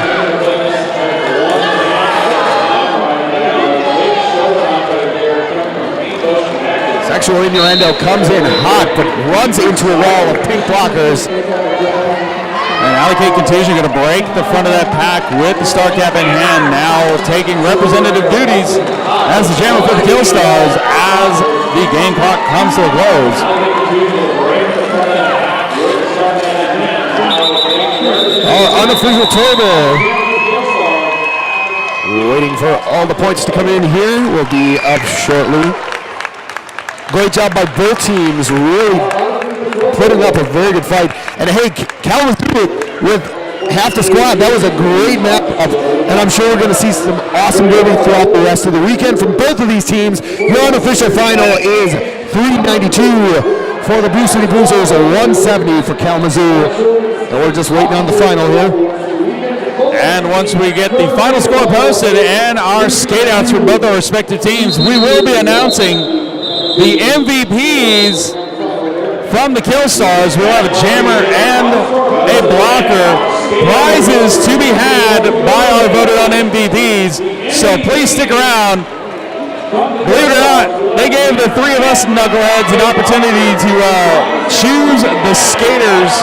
Sexual Innuendo comes in hot but runs into a wall of pink blockers. And Allocate Contusion going to break the front of that pack with the star cap in hand, now taking representative duties as the jammer for the Kill Stars as the game clock comes to a close. Our unofficial turbo, waiting for all the points to come in here, will be up shortly. Great job by both teams, really putting up a very good fight. And hey, Kalamazoo with half the squad, that was a great matchup, and I'm sure we're going to see some awesome derby throughout the rest of the weekend from both of these teams. Your unofficial final is 392 for the Brew City Bruisers, 170 for Kalamazoo, and we're just waiting on the final here. And once we get the final score posted and our skate-outs from both our respective teams, we will be announcing the MVPs from the Kill Stars. We'll have a jammer and a blocker. Prizes to be had by our voted on MVPs. So please stick around. Believe it or not, they gave the three of us knuckleheads an opportunity to choose the skaters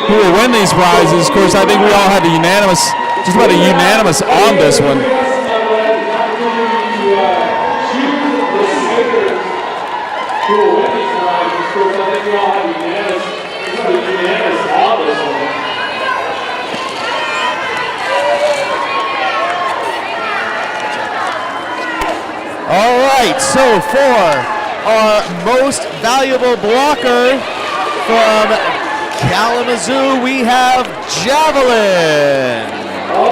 who will win these prizes. Of course, I think we all had just about a unanimous on this one. All right, so for our most valuable blocker from Kalamazoo, we have Javelin,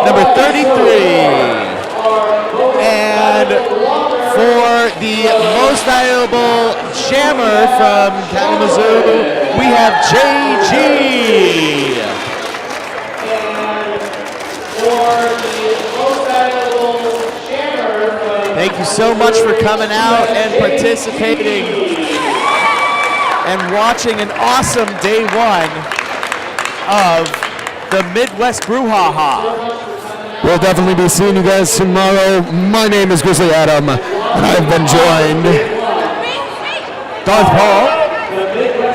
number 33. And for the most valuable jammer from Kalamazoo, we have JG. Thank you so much for coming out and participating and watching an awesome day one of the Midwest BrewHaHa. We'll definitely be seeing you guys tomorrow. My name is Grizzly Adam, and I've been joined. Darth Paul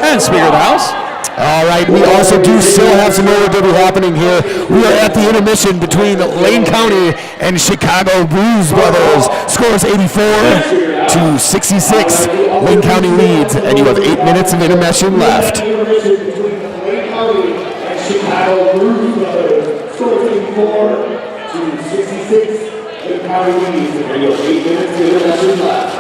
and Speaker of the House. All right, we also do still have some more derby happening here. We are at the intermission between Lane County and Chicago Blues Brothers. Scores 84 to 66. Lane County leads, and you have 8 minutes of intermission left. Chicago Blues Brothers, scores 84 to 66. Lane County leads, and you have 8 minutes of intermission left.